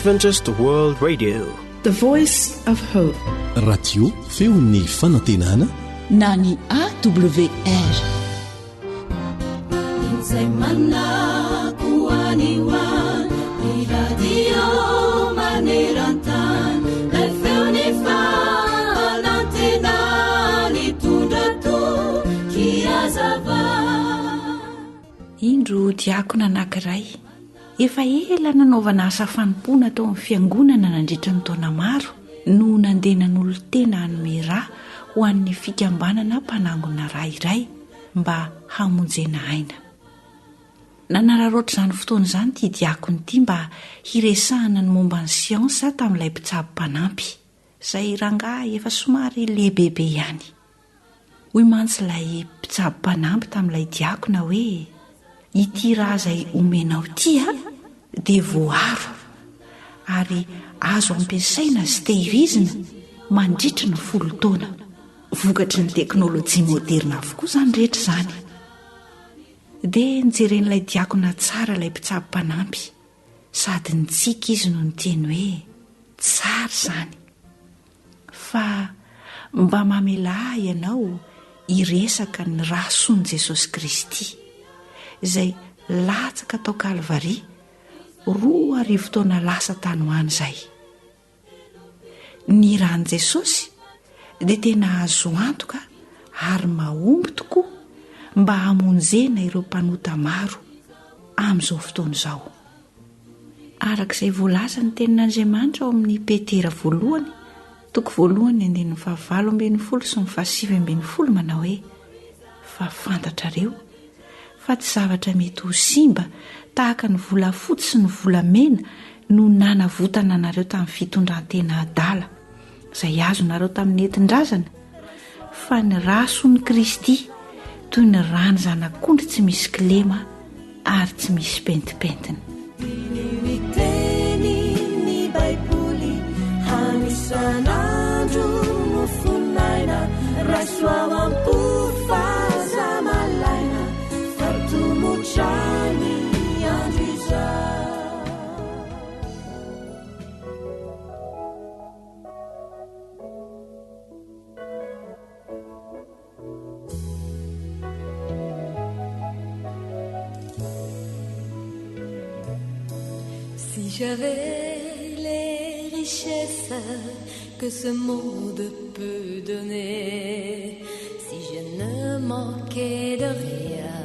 Adventist World Radio, the voice of hope. Radio feon'ny fanantenana na ny AWR. Izay manakoaniwa ny radio maneran-tany ilay feony fanantenany tondra tokiazava. Indro diakona anankiray efa ela nanaovana asa fanompoana tao amin'ny fiangonana nandritra ny taona maro no nandehanan'olo tena hanome rà ho an'ny fikambanana mpanangona rairay mba hamonjena aina. Nanararoatra izany fotoana izany ity diakona ity mba hiresahana ny momba ny siansa tamin'ilay mpitsabo mpanampy izay rangahy efa somary lehibebe ihany. Hoy mantsy ilay mpitsabo mpanampy tamin'ilay diakona hoe: ity raha izay omenao ity dia voaro ary azo ampiasaina sy tehirizina mandritra ny 10 taona. Vokatry ny teknôlôjia moderna avokoa izany rehetra izany. Dia nijeren'ilay diakona tsara ilay mpitsabo mpanampy sady nitsika izy no niteny hoe tsara izany, fa mba mamela ianao hiresaka ny rahasoan'i Jesosy Kristy izay latsaka tao Kalvaria 2 taona lasa tany ho any izay. Ny ran'i Jesosy dia tena azo antoka ary mahomby tokoa mba hamonjena ireo mpanota maro amin'izao fotoana izao. Arak'izay voalaza ny tenin'Andriamanitra ao amin'ny Petera 1:15-20 manao hoe: fa fantatrareo fa tsy zavatra mety ho simba tahaka ny volafotsy sy ny volamena no nanavotana anareo tamin'ny fitondrantena adala izay azonareo tamin'ny entin-drazana, fa ny rasoan'i Kristy toy ny rano zanak'ondry tsy misy kilema ary tsy misy pentipentina. Miteny ny Baiboly hanisan'andro no fonaina rasoa ampofazamalaina fatomotrany andro izao. Si j'avais les richesses que ce monde peut donner, si je ne manquais de rien,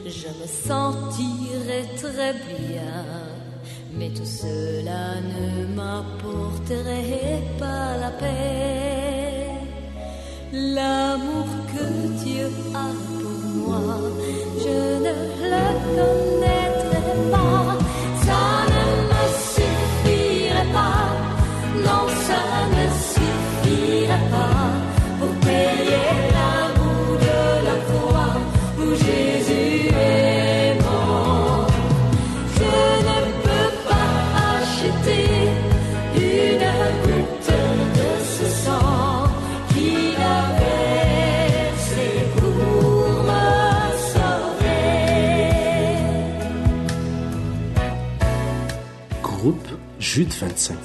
je me sentirais très bien. Mais tout cela ne m'apporterait pas la paix. L'amour que Dieu a pour moi, je ne le connaîtrais pas. Ça ne me suffirait pas, non, ça ne suffirait pas pour payer l'amour de la croix où Jésus est mort. Je ne peux pas acheter une goutte de ce sang qu'il a versé pour me sauver. Groupe Jude 25.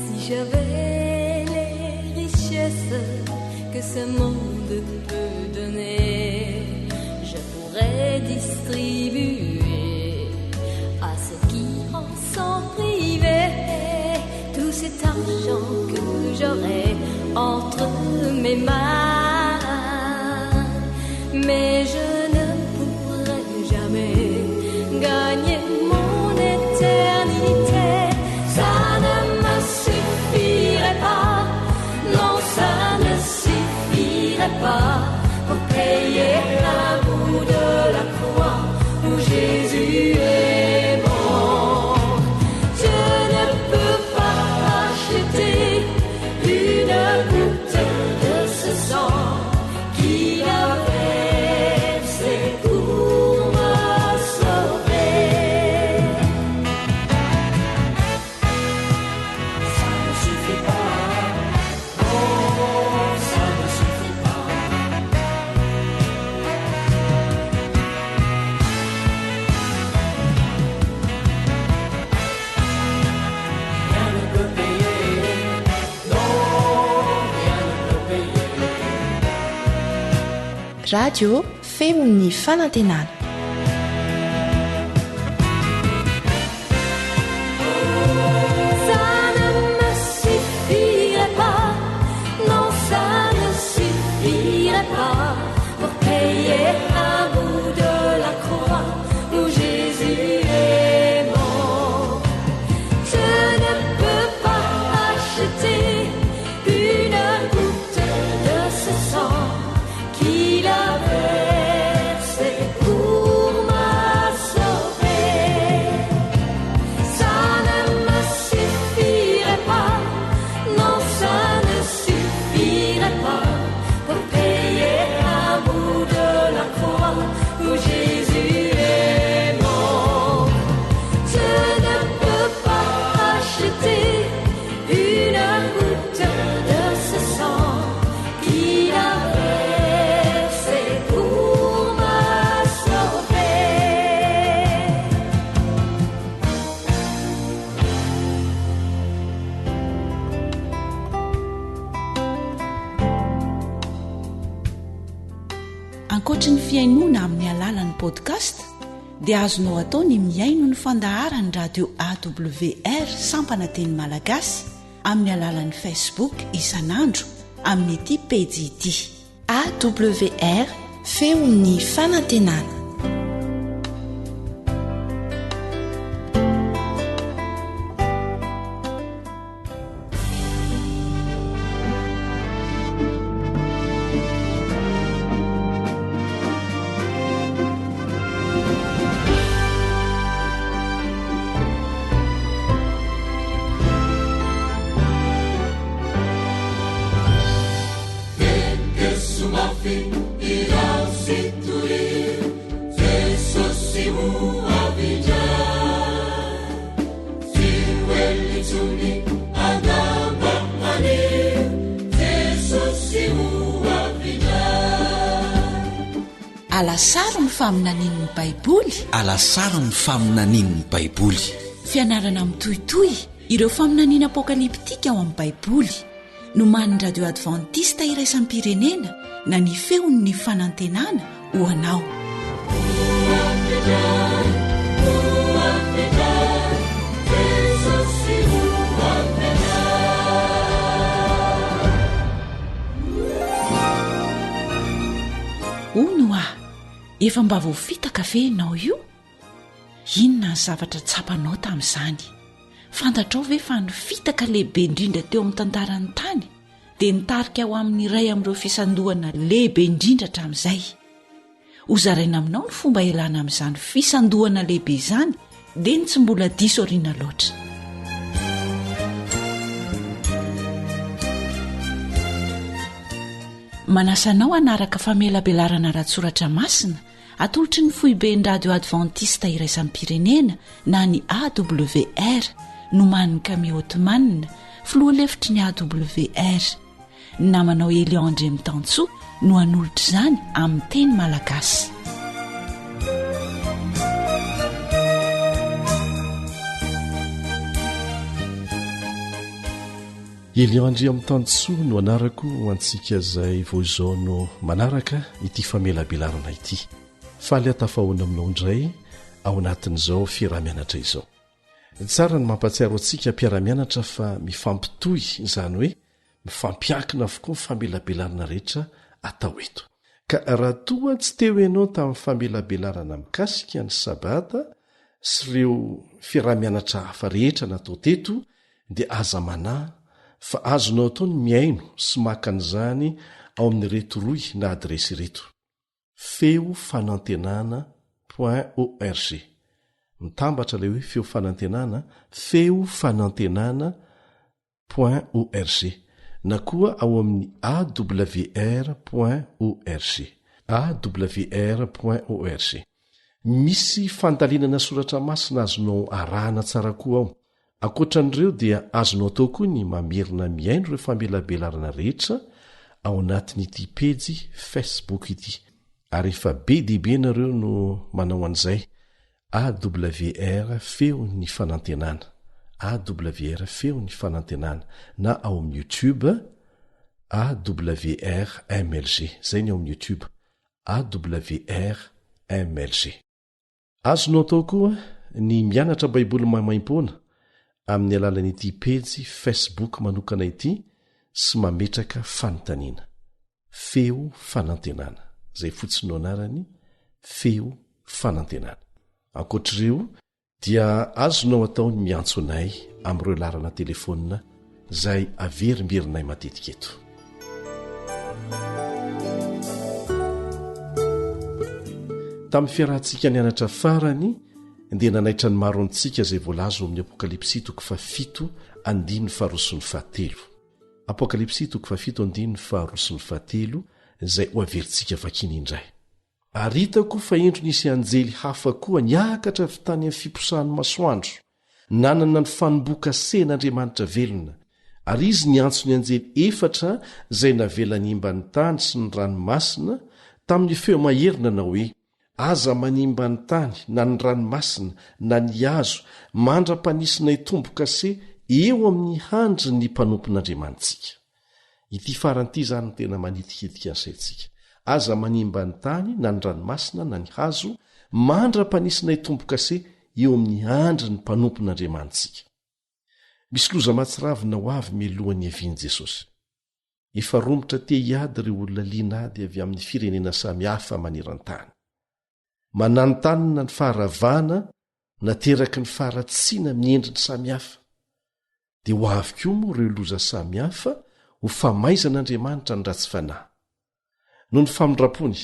Si j'avais les richesses que ce monde peut donner, je pourrais distribuer à ceux qui en sont privés tout cet argent que j'aurais entre mes mains. Mais je ne pourrais jamais gagner mon éternité. Ça ne me suffirait pas, non, ça ne suffirait pas pour payer l'amour de la croix où Jésus est mort. Je ne peux pas acheter une goutte de ce sang qu'il a versé radio feon'ny fanantenana. Ankoatra ny fiainoana amin'ny alalan'ny podcast dia azonao atao ny miaino ny fandaharany radio AWR sampana teny malagasy amin'ny alalan'ny Facebook isanandro amin'ny ity pejy ity AWR feon'ny fanantenana. Alasara ny faminanin'ny Baiboly. Alasara ny faminanin'ny Baiboly. Fianarana mitohitoy ireo faminaniana apokaliptika ao amin'ny Baiboly. Noman'ny radio Adventista iraisam-pirenena na ny feon'ny fanantenana ho anao. Onoa, efa mba voafita kafe ianao io? Inona ny zavatra tsapanao tamin'izany? Fantatrao ve fa ny fitaka lehibe indrindra teo amin'ny tantaran'ny tany dia nitarika ao amin'ny iray amin'ireo fisandohana lehibe indrindra hatramin'izay. Hozaraina aminao ny fomba ialana amin'izany fisandohana lehibe izany dia ny tsy mbola diso oriana loatra. Manasanao hanaraka famelabelarana ratsoratra masina atolotry ny foiben'ny radio Adventista iraisam-pirenena na ny AWR noman'ny Kamiotomanina filohalefitry ny AWR. Namanao Eliandre Mitantsoa no hanolotra izany amin'ny teny malagasy. Eliandre Mitantsoa no anarako ho antsika izay voizao no manaraka ity famelabelarana ity. Faly atafahoana aminao indray ao anatin'izao fiarah-mianatra izao. Tsara ny mampatsiaro antsika mpiara-mianatra fa mifampitohy, izany hoe mifampiakina avokoa ny famelabelarana rehetra atao eto. Ka raha toa tsy teo ianao tamin'ny famelabelarana mikasika ny sabata sy ireo fiarah-mianatra hafa rehetra natao teto dia aza manahy fa azonao atao ny miaino sy maka an'izany ao amin'ny reto roy na adresy reto: feofanantenana.org. mitambatra ilay hoe feofanantenana, feofanantenana.org, na koa ao amin'ny awr.org. awr.org. Misy fandalinana soratra masina azonao arahana tsara koa ao. Ankoatran'ireo dia azonao atao koa ny mamerina miaino ireo famelabelarana rehetra ao anatin'ity pejy Facebook ity. Ary efa be dibe nareo no manao an'izay. AWR feo ny fanantenana, AWR feo ny fanantenana, na ao amin'ny YouTube AWR MLG, zay ny ao amin'ny YouTube awr mlg. Azonao atao koa ny mianatra baiboly maimaim-poana amin'ny alalan'ity pejy Facebook manokana ity sy mametraka fanontaniana feo fanantenana zay fotsiny no anarany feo fanantenana. Ankoatr'ireo dia azonao atao ny miantso anay amin'ireo larana telefônina zay averimberinay matetika eto. Tamin'ny fiarahantsika nianatra farany dia nanaitra ny maro antsika izay voalaza amin'ny Apokalipsy 7:7-7. Apokalipsy 7:7 izay ho averintsika vakiny indray. Ary hitako fa endro nisy anjely hafa koa niakatra avy tany amin'ny fiposahan'ny masoandro, nanana ny fanombokasen'Andriamanitra velona, ary izy niantso ny anjely efatra izay navela nimba ny tany sy ny ranomasina tamin'ny feo maherina na hoe: aza manimba ny tany na ny ranomasina na ny hazo mandra-panisinay tombo-kase eo amin'ny handry ny mpanompon'Andriamanitsika. Ity faran'ity zany no tena manitikitika ny saintsika. Aza manimba ny tany na ny ranomasina na ny hazo mandra-panisinay tombo-kase eo amin'ny handry ny mpanompon'Andriamanitsika. Misy loza matsiravina ho avy mialohan'ny avian'i Jesosy. Efa romotra te hiady ireo olona liana ady avy amin'ny firenena samihafa maneran-tany. Mananontanina ny faharavana nateraky ny faharatsiana amin'ny endriny samihafa. Dia ho avy koa moa ireo loza samihafa ho famaizan'Andriamanitra ny ratsy fanahy. Noho ny famindrapony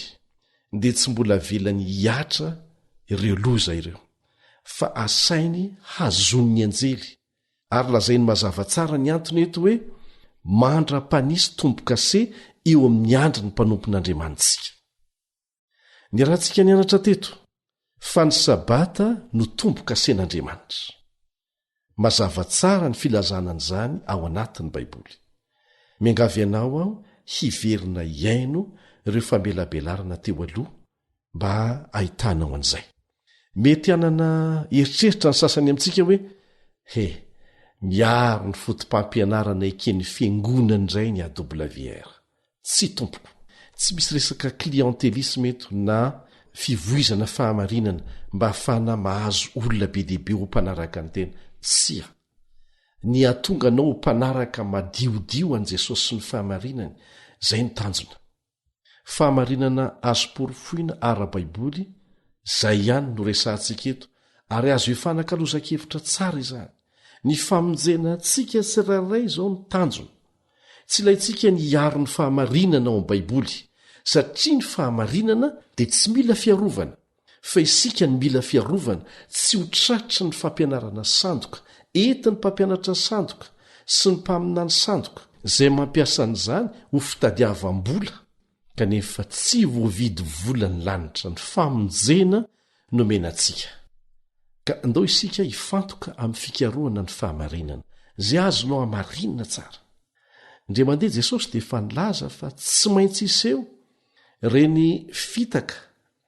dia tsy mbola velany hiatra ireo loza ireo, fa asainy hazon'ny anjely, ary lazainy mazava tsara ny antony eto hoe: mandra-panisy tombo-kase eo amin'ny andry ny mpanompon'Andriamanitsika. Ny rahantsika nianatra teto fa ny sabata no tombo-kasen'Andriamanitra. Mazava tsara ny filazanan'izany ao anatin'ny Baiboly. Miangavy ianao aho hiverina iaino ireo famelabelarana teo aloha mba ahitanao an'izay. Mety hanana eritreritra ny sasany amintsika hoe: miaro ny fotom-pampianarana eken'ny fiangonana indray ny AWR. Tsy tompoko. Tsy misy resaka kliantelisme eto na fivoizana fahamarinana mba hafana mahazo olona be dehibe ho mpanaraka ny tena. Tsia. Ny atonga anao ho mpanaraka madiodio an' Jesosy sy ny fahamarinany, zay ny tanjona. Fahamarinana azo porofoina ara-baiboly, zay ihany no resantsika eto, ary azo efanankalozan-kevitra tsara izany. Ny famonjena tsika tsirairay izao ny tanjona. Tsy ilayntsika ny hiaro ny fahamarinana ao am-baiboly, satria ny fahamarinana dia tsy mila fiarovana, fa isika ny mila fiarovana tsy ho tratra ny fampianarana sandoka, entin'ny mpampianatra sandoka sy ny mpaminany sandoka, izay mampiasa an'izany ho fitadiavam-bola, kanefa tsy voavidy vola ny lanitra. Ny famonjena no menantsika. Ka andao isika hifantoka amin'ny fikarohana ny fahamarinana, izay azonao hamarinana tsara. Ndre mandeha Jesosy dia efa nilaza fa tsy maintsy iseho reny fitaka,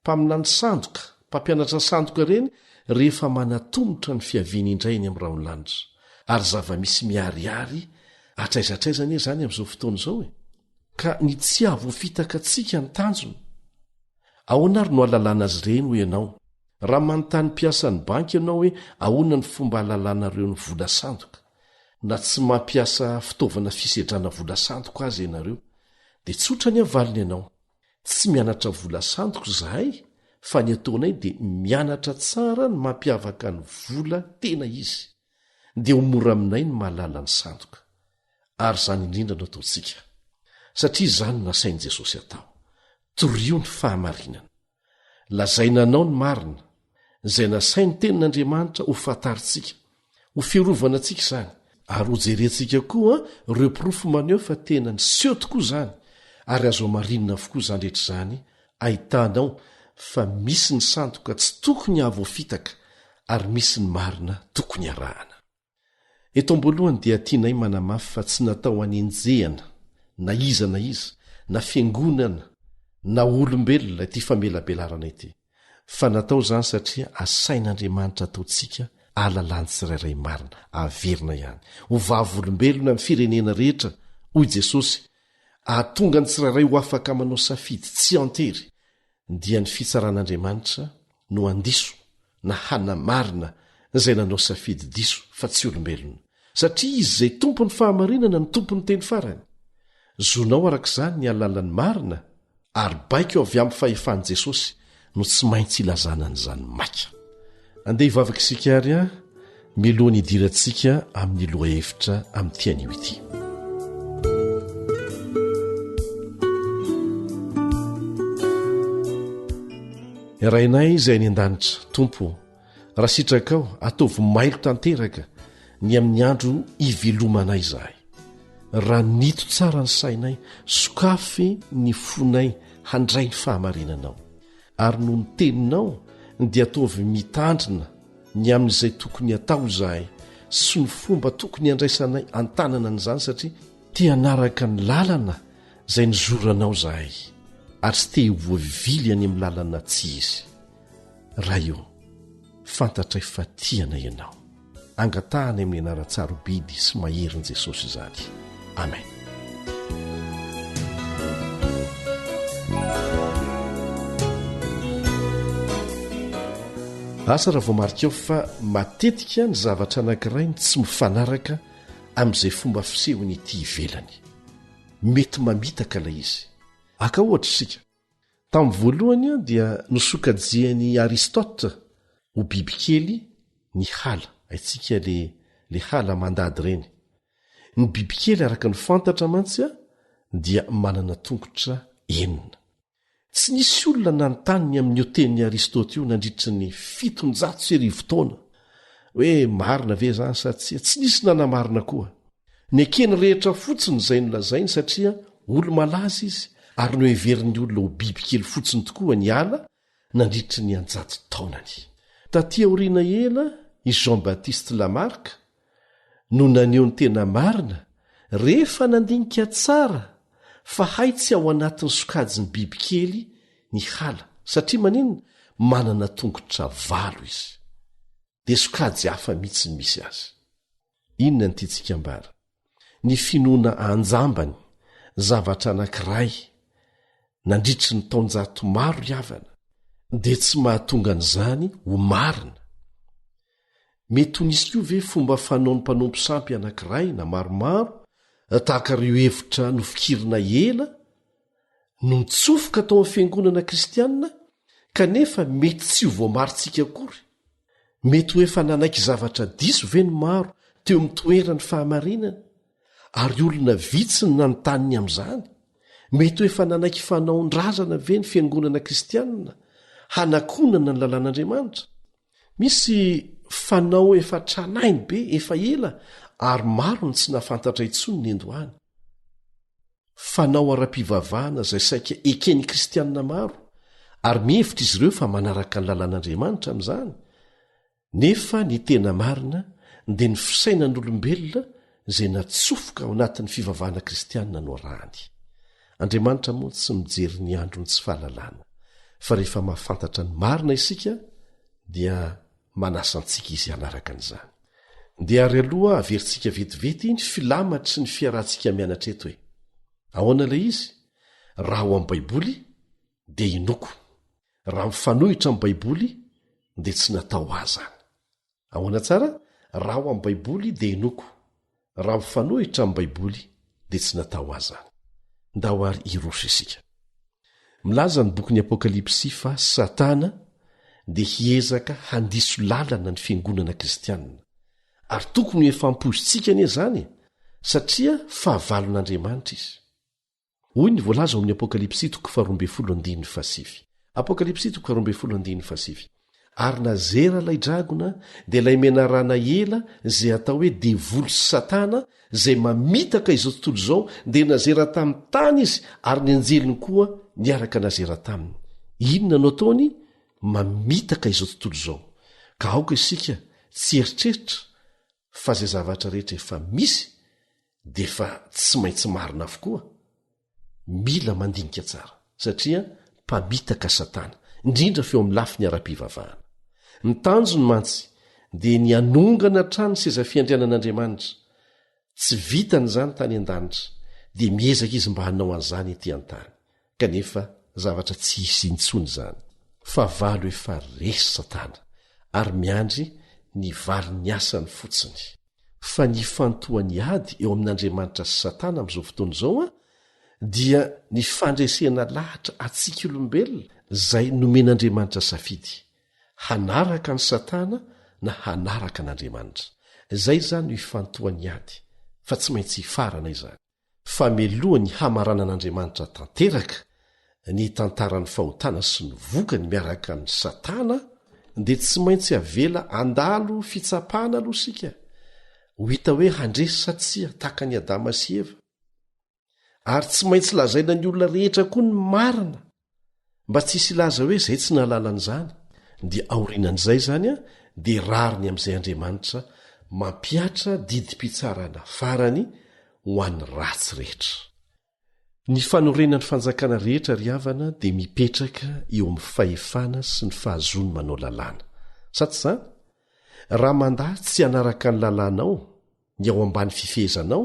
mpaminany sandoka, mpampianatra sandoka ireny rehefa manatombotra ny fiaviany indray ny amin'ny raonlanitra. Ary zava-misy miariary atraizatraizana izany amin'izao fotoana izao ka ny tsy ahavoafitaka antsika ny tanjona. Ahoana ary no ahalalana azy ireny ho ianao? Raha manontany mpiasa ny banky ianao hoe ahoana ny fomba hahalalana ireo ny vola sandoka, na tsy mampiasa fitaovana fisedrana vola sandoka azy ianareo, dia tsotra ny avaliny ianao. Tsy mianatra vola sandoka zahay, fa ny ataonay dia mianatra tsara ny mampiavaka ny vola tena izy, dia ho mora aminay ny mahalala ny sandoka. Ary izany indrindra no ataontsika, satria izany no nasain'i Jesosy atao. Torio ny fahamarinana. Lazainanao ny marina, izay nasainy tenin'Andriamanitra ho fantaritsika, ho fiarovana antsika izany, ary ho jerentsika koa ireo pirofo maneho fa tena ny seho tokoa izany, ary azo marinina avokoa izany rehetra izany, ahitanao fa misy ny sandoka tsy tokony ahavoafitaka, ary misy ny marina tokony arahana. Eto am-boalohany dia tianay manamafy fa tsy natao hanenjehana na iza na fiangonana na olombelona ity famelabelarana ity, fa natao izany satria asain'Andriamanitra ataontsika ahalalany tsirairay marina, averina ihany, ho vavolombelona amin'ny firenena rehetra, hoy Jesosy, ahatonga ny tsirairay ho afaka manao safidy tsy antery, dia ny fitsaran'Andriamanitra no andiso na hanamarina izay nanao safidy diso fa tsy olombelona, satria izy izay tompony fahamarinana ny tompony teny farany. Zonao arak'izany ny alalan'ny marina ary baika eo avy amin'ny fahefan'i Jesosy no tsy maintsy ilazana an'izany maika. Andeha hivavaka isika ary a milohany hidirantsika amin'ny lohahevitra amin'ny tian'io ity. Rainay izay ny an-danitra, Tompo, raha sitrakao ataovy mailo tanteraka ny amin'ny andro ivelomanay izahay. Raha nito tsara ny sainay, sokafy ny fonay handray ny fahamarinanao. Ary no ny teninao dia ataovy mitandrina ny amin'izay tokony atao izahay sy ny fomba tokony handraisanay an-tanana an'izany, satria te hanaraka ny lalana izay nizoranao izahay ary tsy te voavily any amin'ny lalana tsy izy. Raha io fantatray fa tiana ianao. Angatahany amin'ny anara-tsarobidy sy maherin'i Jesosy izany. Amen. Asa raha vao marika eo fa matetika ny zavatra anankiray tsy mifanaraka amin'izay fomba fisehony ity ivelany. Mety mamitaka ilay izy. Aka ohatra isika. Tamin'ny voalohany dia nosokajian'i Aristote ho bibikely ny hala. Aitsika le hala mandady ireny. Ny bibikely araka ny fantatra mantsy dia manana tongotra 9. Tsy nisy olona nanontany amin'ny hotenin'i Aristote io nandritra ny 700 taona hoe marina ve zany sa tsy nisy nanamarina koa. Ny ekeny rehetra fotsiny izay nolazainy satria olo malaza izy ary no heverin'ny olona ho bibikely fotsiny tokoa ny ala nandritra ny 100 taonany. Taty aoriana ela i Jean-Baptiste Lamarck no naneho ny tena marina rehefa nandinika tsara fa hay tsy ao anatin'ny sokajiny bibikely ny hala, satria maninona manana tongotra 8 izy. Dia sokajy hafa mihitsy ny misy azy. Inona ny tiantsika ambara? Ny finoana anjambany zavatra anankiray nandritry ny taonjato maro iavana dia tsy mahatonga an'izany ho marina. Mety ho nisy io ve fomba fanao ny mpanompo sampy anankiray na maromaro tahaka ireo hevitra nofikirina ela no mitsofoka tao amin'ny fiangonana kristianina kanefa mety tsy ho voamaritsika akory. Mety ho efa nanaiky zavatra diso ve ny maro teo amin'ny toerany fahamarinana ary olona vitsiny nanontanyny amin'izany. Mety ho efa nanaiky fanaon-drazana ve ny fiangonana kristianina hanakonana ny lalàn'Andriamanitra. Misy fanao efa tranainy be efa ela ary maro ny tsy nafantatra intsony ny endohany. Fanao ara-pivavahana izay saika ekeny kristianina maro ary mihevitra izy ireo fa manaraka ny lalàn'Andriamanitra amin'izany. Nefa ny tena marina dia ny fisainan'olombelona izay natsofoka ao anatin'ny fivavahana kristianina no arahany. Andriamanitra moa tsy mijery ny androny tsy fahalalana, fa rehefa mahafantatra ny marina isika dia manasa antsika izy hanaraka an'izany. Dia ary aloha averintsika vetivety ny filamatry ny fiarantsika mianatra eto hoe ahoana ilay izy? Raha ao amin'ny Baiboly dia inoko, raha mifanohitra amin'ny Baiboly dia tsy natao azany. Ahoana tsara? Raha ao amin'ny Baiboly dia inoko, raha mifanohitra amin'ny Baiboly dia tsy natao azany. Ndao ary iroso isika. Milaza ny bokin'ny Apokalipsy fa Satana dia hiezaka handiso lalana ny fiangonana kristianina. Ary tokony efampozintsika anie zany satria fahavalon'Andriamanitra izy. Hoy ny voalaza ao amin'ny Apokalipsy 12:7. Apokalipsy 12:7. Ary nazera ilay dragona dia ilay menarana ela izay atao hoe devoly sy Satana izay mamitaka izao tontolo izao dia nazera tamin'ny tany izy ary ny anjeliny koa niaraka nazera taminy. Inona no ataony? Mamitaka izao tontolo izao. Ka aoka isika tsy eritreritra fa izay zavatra rehetra efa misy dia efa tsy maintsy marina avokoa. Mila mandinika tsara satria mpamitaka Satana, indrindra feo amin'ny lafiny ara-pivavahana. Ny tanjony mantsy dia ny anongana trano seza fiandrianan'Andriamanitra. Tsy vitany izany tany an-danitra dia miezaka izy mba hanao an'izany ety an-tany, kanefa zavatra tsy hisy intsony zany fa valo efa resy Satana ary miandry ny vary ny asany fotsiny. Fa ny fantoany ady eo amin'Andriamanitra sy Satana amin'izao fotoana izao dia ny fandresena lahatra atsika olombelona izay nomen'Andriamanitra safidy, hanaraka ny Satana na hanaraka an'Andriamanitra. Izay zany no ifantoany ady, fa tsy maintsy hifarana izany. Fa melohany hamarana an'Andriamanitra tanteraka ny tantaran'ny fahotana sy ny vokany miaraka amin'ny Satana, dia tsy maintsy avela andalo fitsapahana aloha sika. Ho hita hoe handresy satsia tahaka ny Adama sy Eva. Ary tsy maintsy lazaina ny olona rehetra koa ny marina, mba tsy hisy laza hoe izay tsy nahalalany dia aorinan'izay zany dia rariny amin'izay Andriamanitra mampiatra didim-pitsarana farany ho an'ny ratsy rehetra. Ny fanorenan'ny fanjakana rehetra ry havana dia mipetraka eo amin'ny fahefana sy ny fahazony manao lalàna. Sa tsy zany? Raha mandahy tsy hanaraka ny lalànao, ny ao ambany fifehezanao,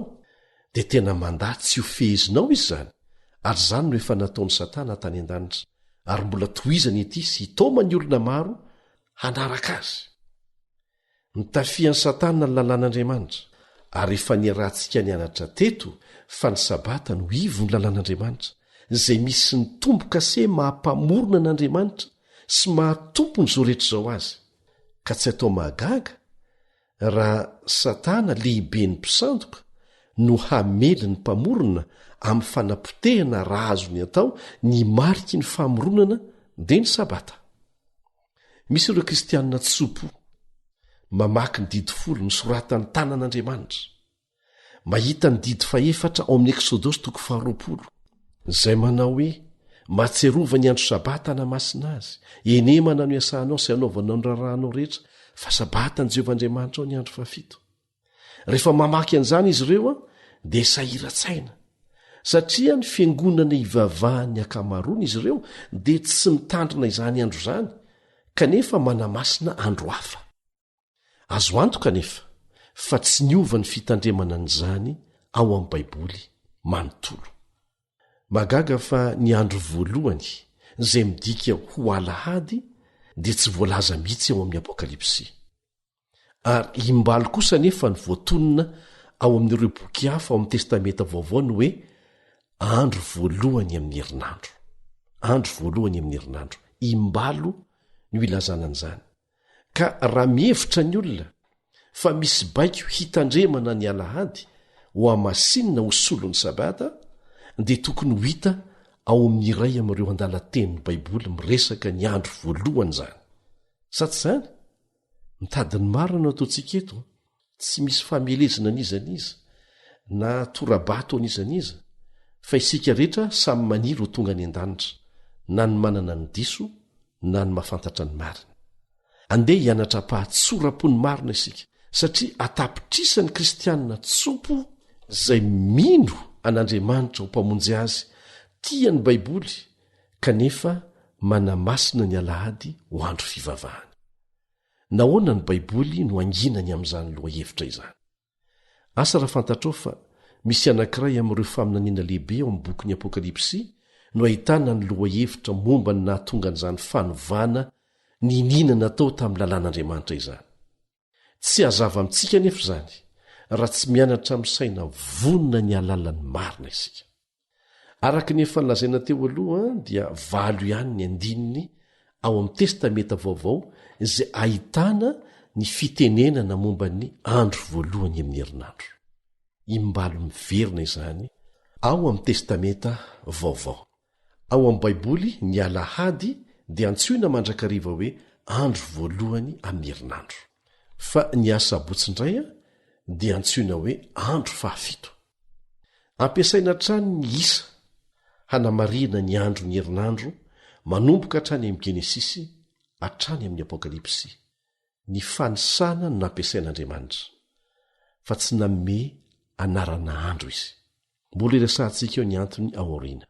dia tena mandahy tsy ho fehezinao izy zany. Ary zany no efa nataon'ny Satana tany an-danitra, ary mbola tohizany ity sy hitoma ny olona maro hanaraka azy. Nitafian'ny Satana ny lalàn'Andriamanitra, ary efa niarahantsika nianatra teto fa ny sabata no ivo ny lalàn'Andriamanitra, izay misy ny tombo-kase mahampamorona an'Andriamanitra sy mahatompony izao rehetra izao azy. Ka tsy atao mahagaga raha Satana lehibe ny mpisandoka no hamely ny mpamorona amin'ny fanapotehana raha azony atao ny mariky ny famoronana dia ny sabata. Misy ireo kristianina tsopo mamaky ny didy 10 ny soratan'ny tanan'Andriamanitra, mahita ny didy 4 ao amin'ny Eksodosy 2:20, izay manao hoe matserova ny andro sabata hanamasina azy, enemana no iasanao sy anaovanao ny rahanao rehetra, fa sabata ny Jehovah Andriamanitra ao ny andro 7. Rehefa mamaky an'izany izy ireo dia sahiran-tsaina, satria ny fiangonana ivavahan'ny akamaroany izy ireo dia tsy mitandrina izany andro izany, kanefa manamasina andro hafa. Azo antoka nefa fa tsy niova ny fitandremana an'izany ao amin'ny Baiboly manontolo. Magaga fa ny andro voalohany izay midika ho alahady dia tsy voalaza mihitsy ao amin'ny Apokalipsy. Ary imbaly kosa nefa ny voatonona ao amin'ireo boky hafa ao amin'ny Testameta vaovao ny hoe andro voalohany amin'ny herinandro. Andro voalohany amin'ny herinandro. Imbalo no ilazana an'izany. Ka raha mihevitra ny olona fa misy baiko hitandremana ny alahady ho amasinina ho solon'ny sabata, dia tokony ho hita ao amin'ny iray amin'ireo andala-tenin'ny Baiboly miresaka ny andro voalohany izany. Sa tsy izany? Mitadiny marina no ataontsika eto, tsy misy famelezana an'izaniza na torabato an'izaniza, fa isika rehetra samy maniry ho tonga any an-danitra, na ny manana ny diso na ny mahafantatra ny marina. Andeha hianatra pahatsora-po ny marina isika, satria atapitrisany kristianina tsopo izay mino an'Andriamanitra ho mpamonjy azy, tia ny Baiboly, kanefa manamasina ny alahady ho andro fivavahana. Nahoana ny Baiboly no anginany amin'izany lohahevitra izany? Asa raha fantatrao fa misy anankiray amin'ireo faminaniana lehibe ao amin'ny bokin'ny Apokalipsy no ahitana ny lohahevitra momba ny nahatonga an'izany fanovana ny ninana tao tamin'ny lalàn'Andriamanitra izany. Tsy hazava amintsika nefa izany raha tsy mianatra amin'ny saina vonona ny alalan'ny marina isika. Araka ny efa nolazaina teo aloha dia 8 ihany ny andininy ao amin'ny Testameta vaovao izay ahitana ny fitenenana momba ny andro voalohany amin'ny herinandro. Imbalo miverina izany ao amin'ny Testameta vaovao. Ao amin'ny Baiboly ny alahady dia antsoina mandrakariva hoe andro voalohany amin'ny herinandro, fa ny asabotsy indray dia antsoina hoe andro 7. Ampiasaina hatrany ny isa hanamarina ny andro ny herinandro manomboka hatrany amin'ny Genesisy hatrany amin'ny Apokalipsy. Ny fanisana no nampiasain'Andriamanitra, fa tsy nanome anarana andro izy. Mbola irasantsika eo ny antony aoriana.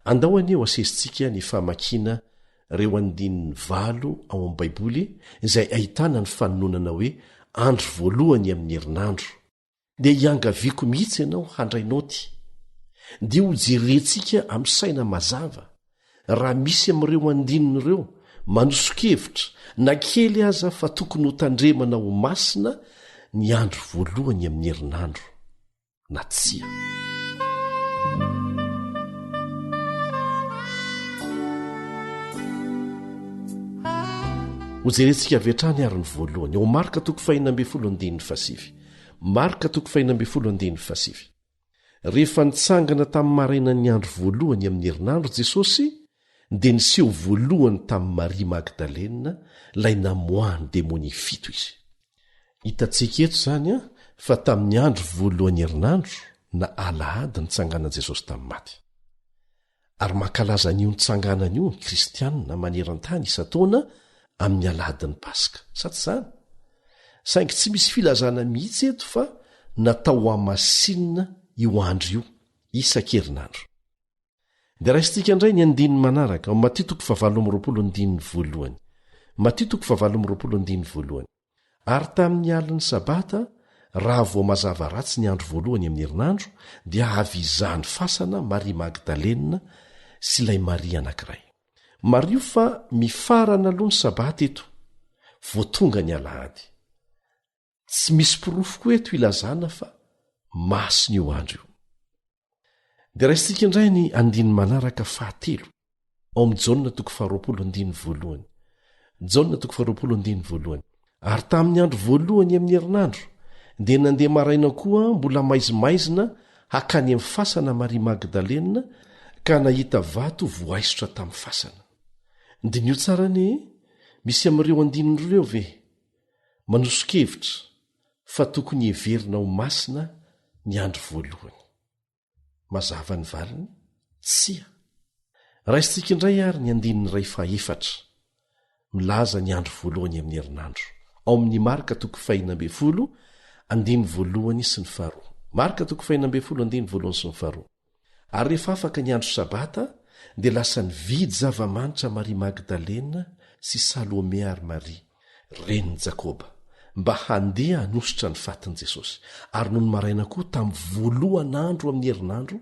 Andahoany eo asesitsika ny famakiana reo 9 ao amin'ny Baiboly izay ahitana ny fanononana hoe andro voalohany amin'ny herinandro, dia hiangaviako mihitsy ianao handray naoty, dia ho jerentsika amin'ny saina mazava raha misy am'ireo andininy ireo manosokevitra na kely aza fa tokony ho tandremana ho masina ny andro voalohany amin'ny herinandro na tsia. hojerentsika avy hatrany ary ny voalohany ao marika 5:7 marika 5:7 rehefa nitsangana tamin'ny marainan'ny andro voalohany amin'ny herinandro Jesosy dia niseho voalohany tamin'ny Maria Magdalena ilay namoahany demoni 7 izy. Hitantsika eto izany fa tamin'ny andro voalohany herinandro na alahady nitsanganan Jesosy tamin'ny maty. Ary mankalaza an'io nitsanganana io ny kristianina maneran-tany isan-taona amin'ny alahadin'ny Paska, sa tsy izany? Saingy tsy misy filazana mihitsy eto fa natao hamasinina io andro io isan-kerinandro. Dia raisitsika indray ny andininy manaraka ao Matia 7:21. Matia 7:21. Ary tamin'ny aliny sabata raha vao mazava ratsy ny andro voalohany amin'ny herinandro dia avy izahany fasana Maria Magdalena sy ilay Maria anankiray. Mario fa mifarana aloha ny sabata eto vao tonga ny alahady. Tsy misy pirofo eto ilazana fa masina io andro io. Dia raisitsika indray ny andiny manaraka fahatelo ao amin'ny Jaona 2:21. Jaona 2:21. Ary tamin'ny andro voalohany amin'ny herinandro dia nandeha maraina koa mbola maizimaizina hakany amin'ny fasana Maria Magdalena ka nahita vato voaisotra tamin'ny fasana. Ndinio tsara ny misy amin'ireo andinin'ireo ve manosokevitra fa tokony heverina ho masina ny andro voalohany. Mazava ny valiny tsia. Raisitsika indray ary ny andininy ray faefatra milaza ny andro voalohany amin'ny herinandro ao amin'ny marika 5:12 andiny voalohany sy ny faharoa. Marika 5:12 andiny voalohany sy ny faharoa. Ary rehefa afaka ny andro sabata dia lasa nividy zava-manitra Maria Magdalena sy Salome ary Maria reniny Jakoba mba handeha hanositra ny fatin'i Jesosy. Ary noho ny maraina koa tamin'ny voalohan'andro amin'ny herinandro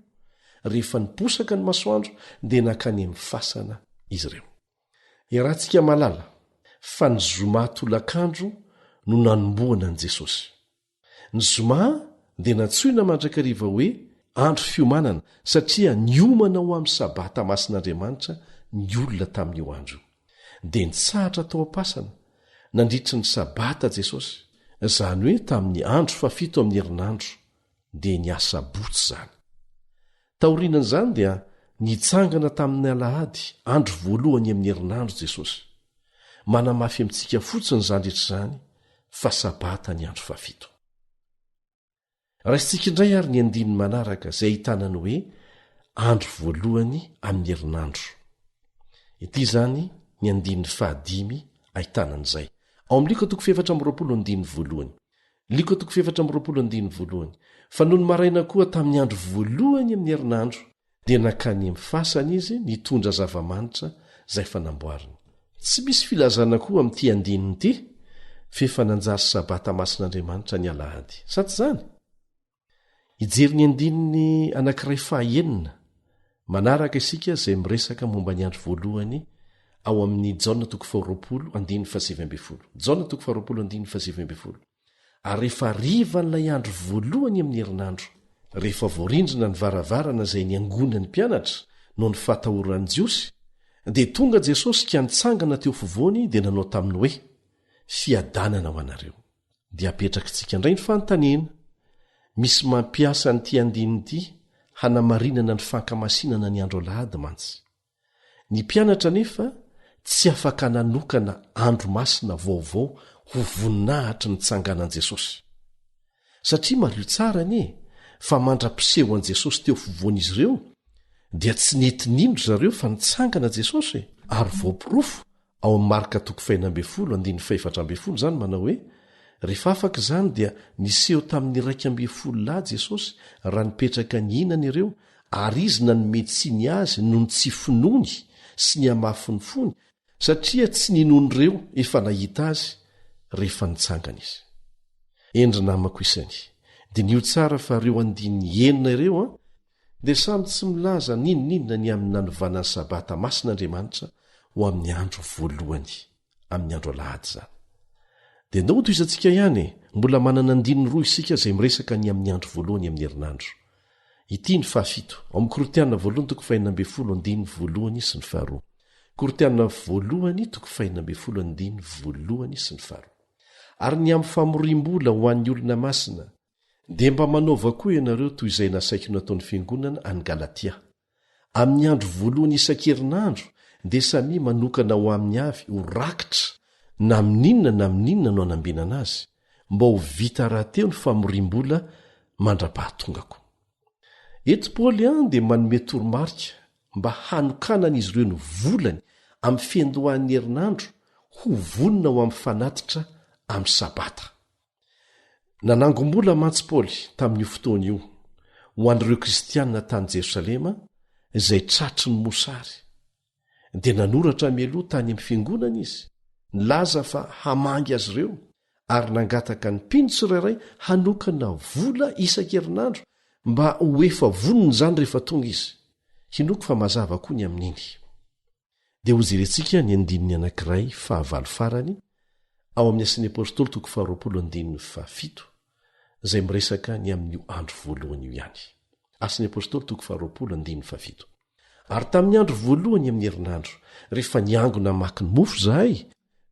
rehefa niposaka ny masoandro dia nakany amin'ny fasana izy ireo. Iarahantsika malala fa ny zoma tolakandro no nanomboana an' Jesosy. Ny zoma dia natsoina mandrakariva hoe andro fiomanana satria niomana ho amin'ny sabata masin'Andriamanitra ny olona tamin'io andro. Dia nitsahatra tao am-pasana nandritry ny sabata Jesosy, izany hoe tamin'ny andro fafito amin'ny herinandro dia niasa botsy izany. Taorianan'izany dia nitsangana tamin'ny alahady andro voalohany amin'ny herinandro Jesosy. Manamafy amintsika fotsiny izany rehetra izany fa sabata ny andro fafito. Raisitsika indray ary ny andininy manaraka izay ahitana ny hoe andro voalohany amin'ny herinandro. Ity izany ny andininy fahadimy ahitana an'izay. Ao amin'ny Luka 4:20. Luka 4:20. Fa noho ny maraina koa tamin'ny andro voalohany amin'ny herinandro dia nakany amin'ny fasana izy nitondra zava-manitra izay fanamboariny. Tsy misy filazana koa amin'ity andininy ity fefa nanjary sabata masin'Andriamanitra ny alahady. Sa tsy izany? Ijery ny andininy anankiray fahaenina manaraka isika izay miresaka momba ny andro voalohany ao amin'ny Jaona 2:20. Jaona 2:20. Ary rehefa riva n'ilay andro voalohany amin'ny herinandro, rehefa voarindrina ny varavarana izay niangona ny mpianatra no ny fatahoran'ny jiosy, dia tonga Jesosy ka nitsangana teo fovoany dia nanao taminy hoe fiadanana ho anareo. Dia apetrakitsika indray ny fanontaniana. Misy mampiasa n'ity andininy ity hanamarinana ny fankamasinana ny andro alahady mantsy. Ny mpianatra nefa tsy afaka nanokana andro masina vaovao ho voninahitra ny tsanganan Jesosy. Satria mario tsara nie fa mandra-piseho an' Jesosy teo fovoan'izy ireo dia tsy netinindro zareo fa nitsangana Jesosy ary voapirofo ao amin'ny Marika 5:14 zany manao hoe rehefa afaka izany dia niseho tamin'ny 12 lahy Jesosy raha nipetraka ny hinana ireo ary izy nanome tsiny azy noho ny tsy finoany sy ny hamafy ny fony satria tsy ninon'ireo efa nahita azy rehefa nitsangana izy. Endry namako isany dia nio tsara fa ireo andiny enina ireo dia samy tsy milaza ninoninona ny amin'ny nanovana ny sabata masin'Andriamanitra ho amin'ny andro voalohany amin'ny andro alahady zany. Dia ndao toy izantsika ihany mbola manana andininy roa isika izay miresaka ny amin'ny andro voalohany amin'ny herinandro. Ity ny fahafito ao amin'ny Korinthiana voalohany toko 5:1 voalohany sy ny faharoa. Korinthiana voalohany toko 5:1 voalohany sy ny faharoa. Ary ny amin'ny famorim-bola ho an'ny olona masina dia mba manaova koa ianareo toy izay nasaiko nataon'ny fiangonana any Galatia. Amin'ny andro voalohany isan-kerinandro dia samy manokana ho amin'ny avy ho rakitra na amin'inona no anambinana azy mba ho vita rahateo ny famorim-bola mandra-pahatongako. Eto Paoly dia manome toromarika mba hanokanana izy ireo ny volany amin'ny fiandohan'ny herinandro ho vonona ho amin'ny fanatitra amin'ny sabata. Nanangom-bola mantsy Paoly tamin'io fotoana io ho an'ireo kristianina tany Jerosalema izay tratry ny mosary, dia nanoratra mialoha tany amin'ny fiangonana izy, nilaza fa hamangy azy ireo ary nangataka ny mpino tsirairay hanokana vola isan-kerinandro mba ho efa vonona izany rehefa tonga izy. Hinoko fa mazava koa ny amin'iny. Dia ho jerentsika ny andininy anankiray fahavalo farany ao amin'ny Asin'ny Apôstôly toko 2:7 izay miresaka ny amin'io andro voalohany io ihany. Asin'ny Apôstôly toko 2:7. Ary tamin'ny andro voalohany amin'ny herinandro rehefa niangona mamaky ny mofo zahay,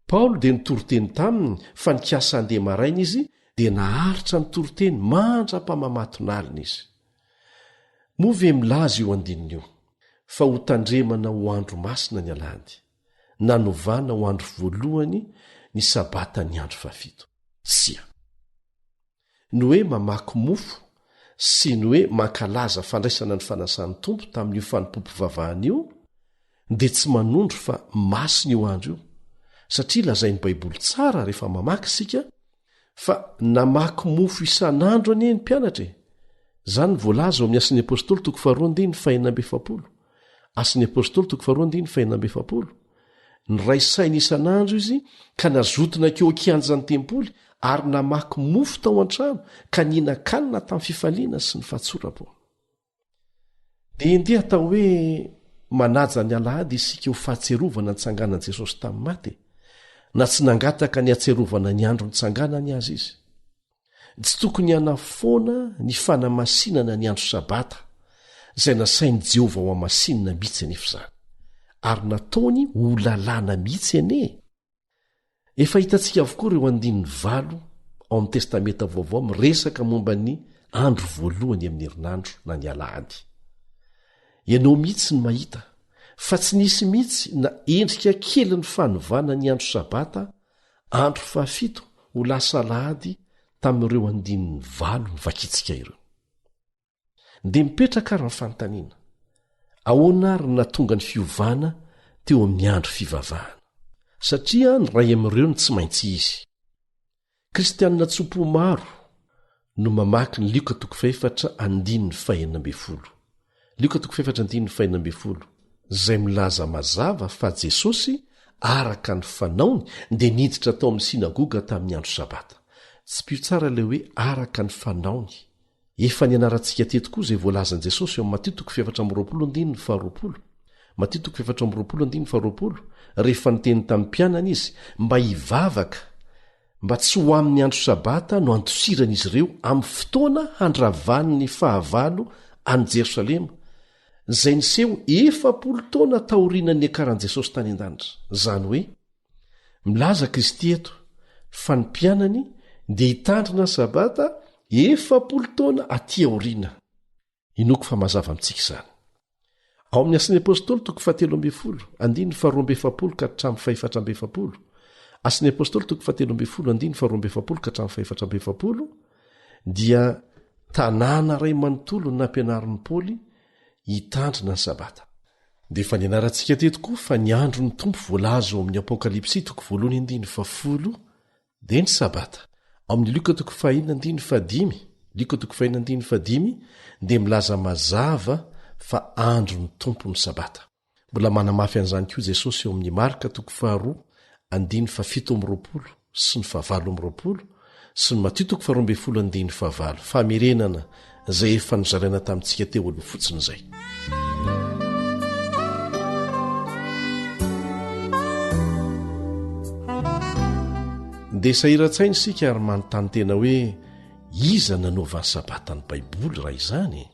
Paoly dia nitoroteny taminy fa nikasa handeha maraina izy dia naharitra nitoroteny mandra-pamamatonalina izy. Moa ve milaza io andininy io fa ho tandremana ho andro masina ny alahady, nanovana ho andro voalohany ny sabata ny andro fahafito. Sia ny hoe mamaky mofo sy ny hoe mankalaza fandraisana ny fanasan'ny tompo tamin'io fanompompivavahana io dia tsy manondro fa masina io andro io, satria lazain'ny Baiboly tsara rehefa mamaky isika fa namaky mofo isan'andro anie ny mpianatra. Zany voalaza ao amin'ny Asin'ny Apôstôly toko 2:7. Asin'ny Apôstôly toko 2:7. Ny ray saina isan'andro izy ka nazotona keo kianjany tempoly ary namaky mofo tao an-trano ka ninakanina tamin'ny fifaliana sy ny fahatsorapo. Dia endeha atao hoe manaja ny alahady isika ho fahatserovana nitsanganan'i Jesosy tamin'ny maty, na tsy nangataka ny hatserovana ny andro nitsanganany azy izy. Tsy tokony hanafoana ny fanamasinana ny andro sabata izay nasain'i Jehovah ho amasinina mihitsy anefa izany, ary nataony ho lalàna mihitsy ane. Efa hitantsika avokoa ireo andininy 8 ao amin'ny testamenta vaovao miresaka momba ny andro voalohany amin'ny herinandro na ny alahady. Ianao mihitsy ny mahita fa tsy nisy mihitsy na endrika kely ny fanovana ny andro sabata andro fahafito ho lasa alahady tamin'ireo andininy 8 mivakitsika ireo. Dia mipetraka ary ny fanontaniana, ahoana ary natonga ny fiovana teo amin'ny andro fivavahana? Satria ny ray amin'ireo ny tsy maintsy izy. Kristianina tsopo maro no mamaky ny Lioka 4:4. Lioka 4:4 izay milaza mazava fa Jesosy araka ny fanaony dia niditra tao amin'ny sinagoga tamin'ny andro sabata. Tsy pio tsara ilay hoe araka ny fanaony. Efa ny anarantsika teto koa izay voalazan'i Jesosy ao amin'ny Mateo 4:20. Mateo 4:20 rehefa niteny tamin'ny mpianana izy mba hivavaka mba tsy ho amin'ny andro sabata no antosirana izy ireo amin'ny fotoana handravany ny fahavalo any Jerosalema izay niseho 40 taona taorianany akaran'i Jesosy tany an-danitra. Izany hoe milaza Kristy eto fa ny mpianany dia hitandrina sabata 40 taona aty aoriana. Inoko fa mazava amintsika izany. Ao amin'ny Asin'ny Apôstôly toko 7:1-7. Asin'ny Apôstôly toko 7:1-7 dia tanàna ray manontolo ny nampianarin'ny Paoly hitandrina ny sabata. Dia efa nianarantsika teto koa fa ny andro ny tompo voalaza ao amin'ny Apokalipsy toko 1:10 dia ny sabata. Ao amin'ny Lioka toko 5:5 dia milaza mazava fa andro ny tompo ny sabata. Mbola manamafy an'izany koa Jesosy eo amin'ny Marka toko 2:17 sy ny 20 sy ny Mateo toko 12:9 famerenana izay efa nizaraina tamintsika teo aloha fotsiny izay. dia sahiran-tsaina isika ary manontany tena hoe iza nanova ny sabatany baiboly raha izany?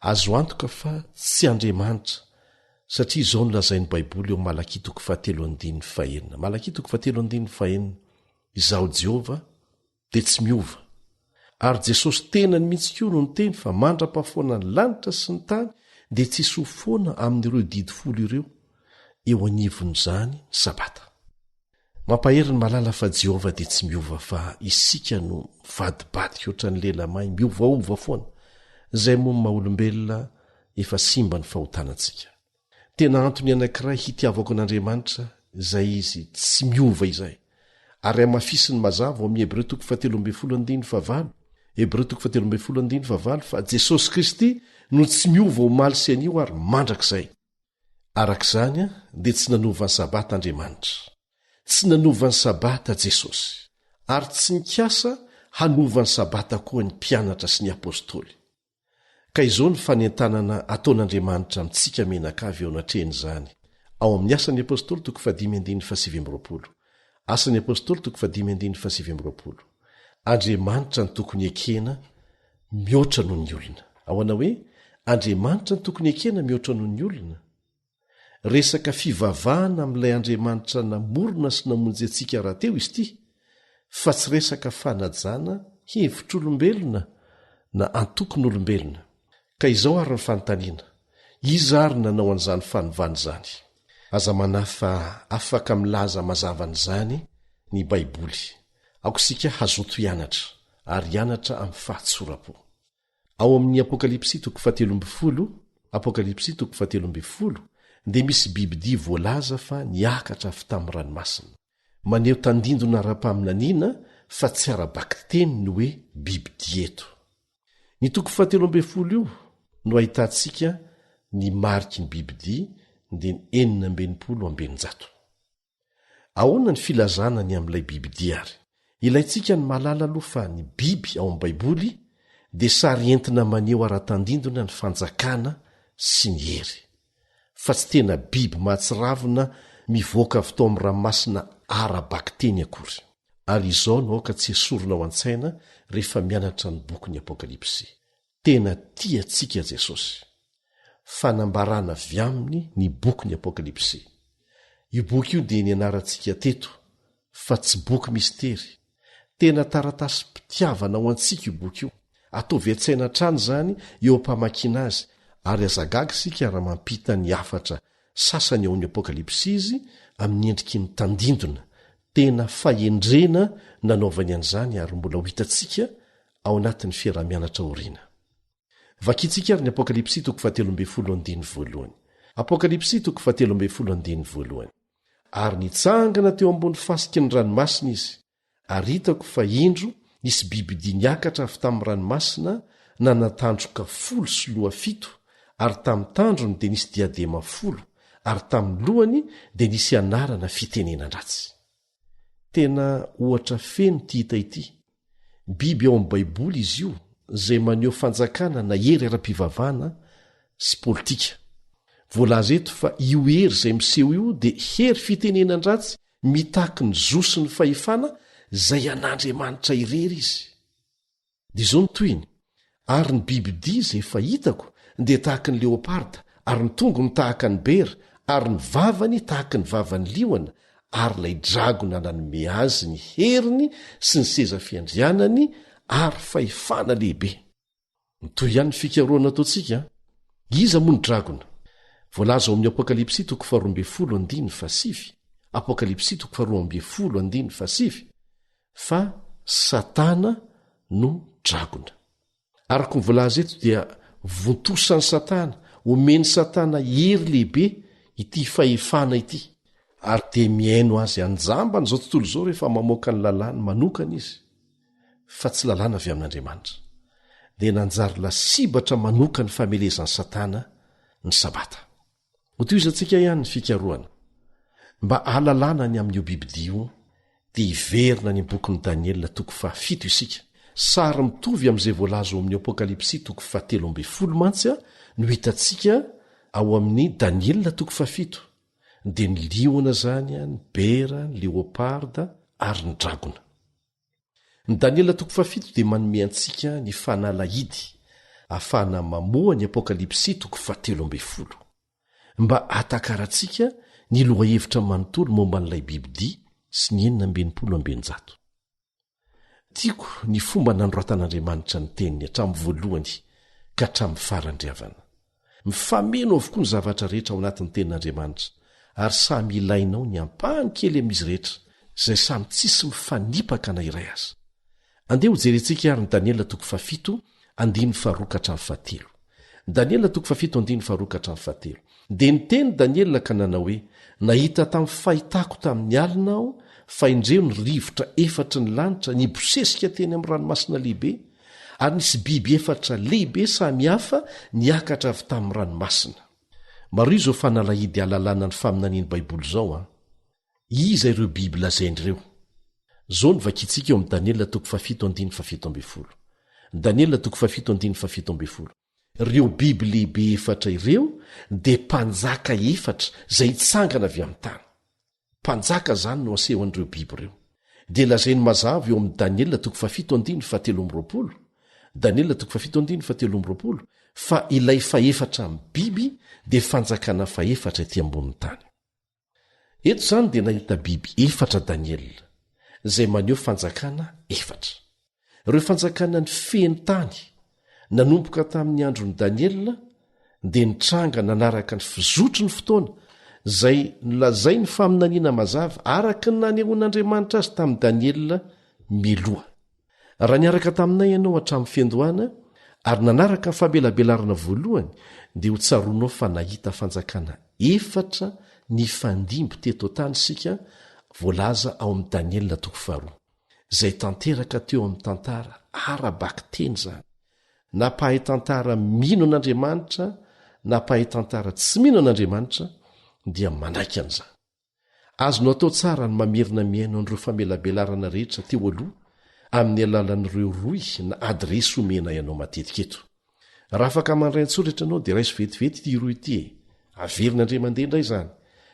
azo antoka fa tsy Andriamanitra, satria izao nolazain'ny baiboly eo Malaki 3:7. Malaki 3:7, izaho Jehova dia tsy miova. Ary Jesosy tenany mihitsy koa no niteny fa mandra-pahafoana ny lanitra sy ny tany dia tsy hisy ho foana amin'ireo didy folo ireo eo anivon'izany ny sabata. Mampahery ny malala fa Jehova dia tsy miova, fa isika no vadibadika oatra ny lelamay miovaova foana, izay moa maha-olombelona efa simba ny fahotanantsika. Tena antony anankiray hitiavako an'Andriamanitra izay izy tsy miova izay. Ary amafisy ny mazava ao amin'ny Hebreo 13:7, Hebreo 13:7 fa Jesosy Kristy no tsy miova ho maly sy anio ary mandrakizay. Arak'izany dia tsy nanova ny sabata Andriamanitra, tsy nanova ny sabata Jesosy, ary tsy nikasa hanova ny sabata koa ny mpianatra sy ny apôstôly. Ka izao ny fanentanana ataon'Andriamanitra amintsika menakavy eo anatrehan'izany. Ao amin'ny Asan'ny Apôstôly 5:7, Asan'ny Apôstôly 5:7, Andriamanitra ny tokony ekena mihoatra noho ny olona. Ahoana hoe Andriamanitra ny tokony ekena mihoatra noho ny olona? Resaka fivavahana amin'ilay Andriamanitra namorona sy namonjy antsika rahateo izy ity, fa tsy resaka fanajana hevitr'olombelona na antokon'olombelona. Ka izao ary ny fanontaniana, iza ary nanao an'izany fanovana izany? Aza manahy fa afaka milaza mazava an'izany ny baiboly. Aoka isika hazoto hianatra, ary hianatra amin'ny fahatsorapo. Ao amin'ny Apokalipsy 3:13, dia misy bibidia voalaza fa niakatra avy tamin'ny ranomasina, maneho tandindona ara-paminaniana fa tsy ara-baky teny ny hoe bibidia eto. Ny 3:13 io no ahitantsika ny mariky ny bibidia dia ny 490. Ahoana ny filazana ny amin'ilay bibidia ary? Ilayntsika ny malala aloha fa ny biby ao amin'ny baiboly dia sary entina maneho ara-tandindona ny fanjakana sy ny hery, fa tsy tena biby mahatsiravina mivoaka avy tao amin'ny ranomasina ara-baky teny akory. Ary izao no aoka tsy esorina ao an-tsaina rehefa mianatra ny boky ny Apokalipsy. Tena tiantsika Jesosy. Fanambarana avy aminy ny boky ny Apokalipsy. Io boky io dia nianarantsika teto, fa tsy boky mistery. Tena taratasy mpitiavana ao antsika io boky io. Ataovy an-tsaina hatrany izany eo am-pamakiana azy, ary azagaga isika raha mampita ny afatra sasany ao amin'ny Apokalipsy izy amin'ny endriky ny tandindona. Tena fahendrena nanaovany an'izany ary mbola ho hitantsika ao anatin'ny fiarah-mianatra oriana. Vakitsika ary ny Apokalipsy 3:13. Apokalipsy 3:13. Ary nitsangana teo ambony fasiky ny ranomasina izy, ary hitako fa indro nisy bibidia niakatra avy tamin'ny ranomasina na natandroka 10 sy loha 7, ary tamin'ny tandrony dia nisy diadema 10, ary tamin'ny lohany dia nisy anarana fitenenan-dratsy. Tena ohatra feno ty hita ity. Biby ao amin'ny baiboly izy io, izay maneho fanjakana na hery ara-pivavahana sy politika. Voalaza eto fa io hery izay miseho io dia hery fitenenan-dratsy mitaky ny zo sy ny fahefana izay an'Andriamanitra irery izy. Dia izao ny toyiny, ary ny bibidia izay efa hitako dia tahaka ny leoparda, ary ny tongony tahaka ny bera, ary ny vavany tahaka ny vavan'ny liona, ary ilay dragona nanome azy ny heriny sy ny seza fiandrianany ary fahefana lehibe. Toy ihany ny fikaroana ataontsika. Iza moa ny dragona? Voalaza ao amin'ny Apokalipsy 12:7, Apokalipsy 12:7, fa Satana no dragona. Araka ny voalaza eto dia vontosany Satana, omeny Satana hery lehibe ity fahefana ity, ary dia miaino azy anjamba n'izao tontolo izao rehefa mamoaka ny lalàny manokana izy, fa tsy lalàna avy amin'Andriamanitra. Dia nanjary lasibatra manoka ny famelezan'ny Satana ny sabata. Ho toizantsika ihany ny fikaroana. Mba ahalalàna ny amin'io bibidia io, dia iverina ny bokin'ny Daniela 7 isika, sary mitovy amin'izay voalaza ao amin'ny apokalipsy 7:10 mantsy no hitantsika ao amin'ny Daniela 7 dia ny liona zany ny bera ny leoparda ary ny dragona. Ny Daniela 7 dia manome antsika ny fanalahidy ahafahana mamoa ny apokalipsy 7:10 mba atakarantsika ny loha hevitra manontolo momba n'ilay bibidia sy ny 920. Tiako ny fomba nandroatan'Andriamanitra ny teniny hatramin'ny voalohany ka hatramin'ny farandriavana. Mifameno avokoa ny zavatra rehetra ao anatin'ny tenin'Andriamanitra ary samy ilainao ny ampahany kely amin'izy rehetra izay samy tsisy mifanipaka na iray aza. Andeha ho jerentsika ary ny Daniela 7:1-7. Daniela 7:1-7. Dia niteny Daniela ka nanao hoe, nahita tamin'ny fahitako tamin'ny alina aho fa indreo ny rivotra 4 ny lanitra nibosesika teny amin'ny ranomasina lehibe, ary nisy biby 4 lehibe samy hafa niakatra avy tamin'ny ranomasina. Maro izao fanalahidy alalàna ny faminaniany Baiboly zao iza ireo biby lazain'ireo? Zao ny vakitsika eo amin'ny Daniela 7:1-7. Daniela 7:1-7. Ireo biby lehibe 4 ireo dia mpanjaka 4 izay hitsangana avy amin'ny tany. Mpanjaka zany no asehon'ireo biby ireo. Dia lazainy mazava eo amin'ny Daniela 7:7-13. Daniela 7:7-13 fa ilay fa 4 amin'ny biby dia fanjakana fa 4 ety ambonin'ny tany. Eto zany dia nahita biby 4 Daniela izay maneho fanjakana 4. Ireo fanjakana ny feny tany nanomboka tamin'ny andron'ny Daniela dia nitranga nanaraka ny fizotry ny fotoana izay nolazai ny faminaniana mazava araka ny nanehoan'Andriamanitra azy tamin'ny Daniela miloha. Raha niaraka taminay ianao hatramin'ny fiandohana ary nanaraka ny famelabelarana voalohany dia ho tsaroanao fa nahita fanjakana 4 ny fandimby teto tany sika voalaza ao amin'ny Daniela 2 izay tanteraka teo amin'ny tantara arabaky teny zany. Nampahay tantara mino an'Andriamanitra, nampahay tantara tsy mino an'Andriamanitra dia manaiky an'izany. Azonao atao tsara ny mamerina miaino an'ireo famelabelarana rehetra teo aloha amin'ny alalan'ireo roy na adresy omena ianao matetika eto. Raha afaka mandray an-tsoratra ianao dia raiso vetivety ity roy ity averin'Andria mandeha indray zany.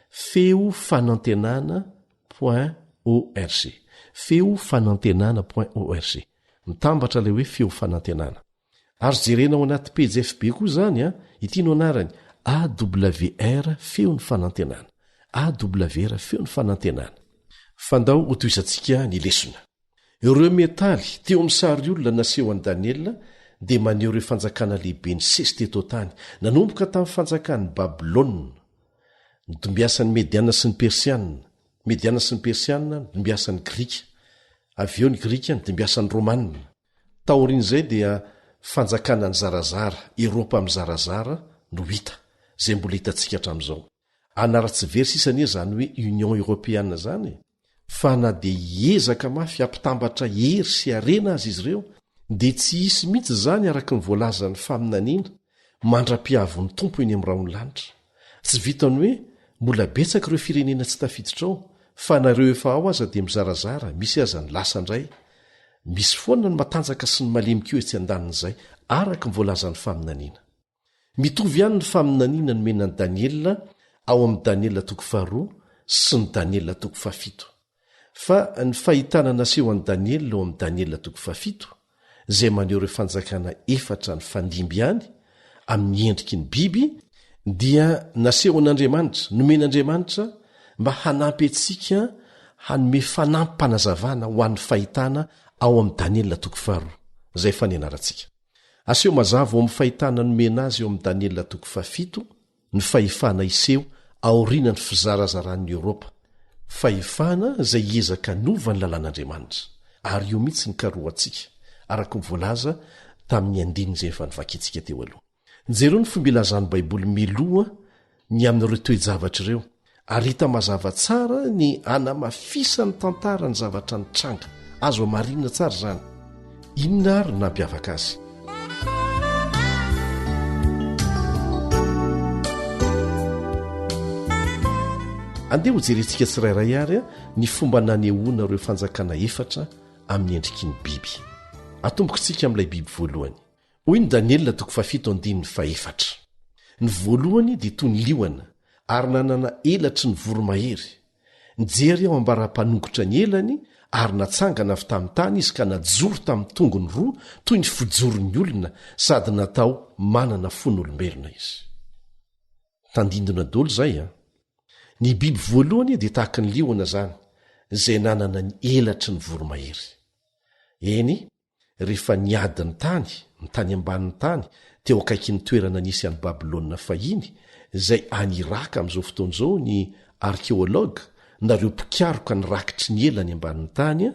feofanantenana.org feofanantenana.org mitambatra ilay hoe feo fanantenana. Ary jerenao anaty pejy FB koa zany ity no anarany AWR feo ny fanantenana. AWR feo ny fanantenana. Fandao ho toizantsika ny lesona. Ireo metaly teo amin'ny sary olona naseho an'i Daniela dia maneho ireo fanjakana lehibe ny sesy teto tany nanomboka tamin'ny fanjakan'ny Babilôna, ny tombiasan'ny Mediana sy ny Persiana, Mediana sy ny Persiana ny tombiasan'ny Grika, avy eo ny Grika ny tombiasan'ny Romanina. Taorian'izay dia fanjakana ny zarazara, Eropa amin'ny zarazara no hita, izay mbola hitantsika hatramin'izao. Anaratsy versy isany zany hoe Union Européenne zany, fa na dia hiezaka mafy ampitambatra hery sy arena azy izy ireo, dia tsy hisy mihitsy zany araka ny voalazan'ny faminaniana mandra-piavon'ny tompo eny amin'ny raony lanitra. Tsy vitany hoe mbola betsaka ireo firenena tsy tafiditra ao, fa nareo efa ao aza dia mizarazara, misy aza ny lasa indray. Misy foana ny matanjaka sy ny malemikeo etsy andanin'izay araka ny voalazan'ny faminaniana. Mitovy ihany ny faminaniana no menan'i Daniela ao amin'ny Daniela 2 sy ny Daniela 7. Fa ny fahitana naseho an'i Daniela ao amin'ny Daniela 7 izay maneho ireo fanjakana 4 ny fandimby ihany amin'ny endriky ny biby dia naseho an'Andriamanitra, nomen'Andriamanitra mba hanampy antsika hanome fanampy-panazavana ho an'ny fahitana ao amin'ny Daniela 2 izay fa nianarantsika. Aseho mazava ao amin'ny fahitana nomena azy eo amin'ny Daniela 7 ny fahefana iseho aoriana ny fizarazaran'ny Eropa, fahefana izay hiezaka nova ny lalàn'Andriamanitra ary io mihitsy ny karoantsika araka ny voalaza tamin'ny andiny izay efa nivakitsika teo aloha. Jereo ny fomba ilazan'ny Baiboly miloha ny amin'ireo toe-javatra ireo ary hita mazava tsara ny anamafisany tantara ny zavatra ny tranga azo amarinina tsara zany. Inona ary no nampiavaka azy? Andeha ho jerentsika tsirairay ary ny fomba nanehoana ireo fanjakana 4 amin'ny endriky ny biby. Atomboko tsika amin'ilay biby voalohany. Hoy ny Daniela 7:7. Ny voalohany dia toy ny liona ary nanana elatry ny voromahery. Nijery ao ambara-panongotra ny elany ary natsangana avy tamin'ny tany izy ka najoro tamin'ny tongony roa toy ny fijoron'ny olona sady natao manana fon'olombelona izy. Tandindona dolo zay a. Ny biby voalohany dia tahaka ny liona zany, izay nanana ny elatry ny voromahery. Eny, rehefa niady ny tany ambanin'ny tany teo akaiky ny toerana nisy any Babilôna fahiny, izay any Iraka amin'izao fotoan'izao ny arkeolôga nareo mpikaroka ny rakitry ny elany ambanin'ny tany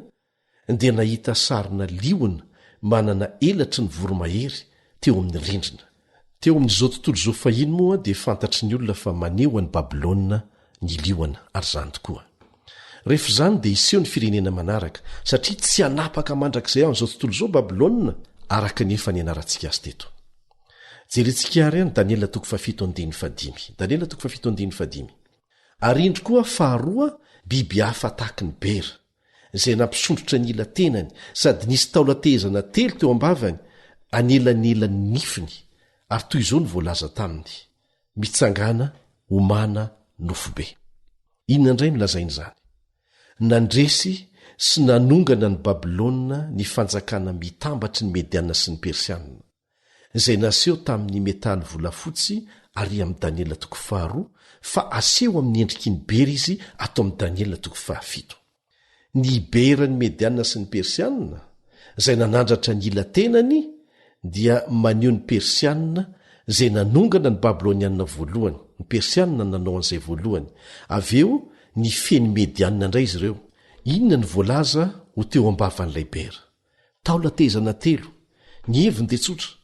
dia nahita sarina liona manana elatry ny voromahery teo amin'ny rindrina. Teo amin'izao tontolo izao fahiny moa dia fantatry ny olona fa maneho any Babilôna ny liona ary zany tokoa. Rehefa zany dia iseho ny firenena manaraka satria tsy hanapaka mandrakizay amin'izao tontolo izao Babilôna araka nefa ny anarantsika azy teto. Jerentsika ary any Daniela 7:5. Daniela 7:5. Ary indro koa faharoa biby hafa tahaky ny bera, izay nampisondrotra ny ila tenany sady nisy taolatezana telo teo ambavany anelanelan'ny nifiny ary toy izao ny voalaza taminy: mitsangana, omana, nofobe. Inona indray milazainy zany? Nandresy sy nanongana ny Babilôna ny fanjakana mitambatry ny Mediana sy ny Persianina, izay naseho tamin'ny metaly volafotsy ary amin'ny Daniela 2 fa aseho amin'ny endriky ny bera izy ato amin'ny Daniela 7. Ny bera ny Mediana sy ny Persianina izay nanandratra ny ila tenany dia maneho ny Persianina izay nanongana ny Babilônianina voalohany. Ny Persianina nanao an'izay voalohany. Aveo ny feny Mediana indray izy ireo. Inona ny voalaza ho teo ambavan'ilay bera? Taolatezana telo. Ny heviny dia tsotra.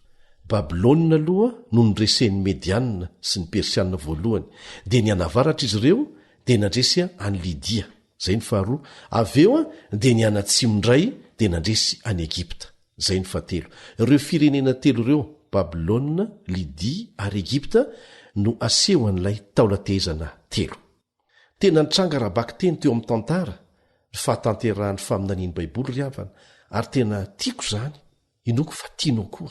Babilôna aloha no nydresen'ny Mediana sy ny Persianina voalohany, dia ny anavaratra izy ireo dia nandresy any Lidia, zay ny faharoa. Aveo dia ny anatsimo-ndray dia nandresy any Egipta, zay ny fahatelo. Ireo firenena telo ireo, Babilôna, Lidia ary Egipta, no aseho an'ilay taolatezana telo. Tena nitranga rabaka teny teo amin'ny tantara ny fahatanterahan'ny faminaniany baiboly ry havana, ary tena tiako zany, inoko fa tianao koa.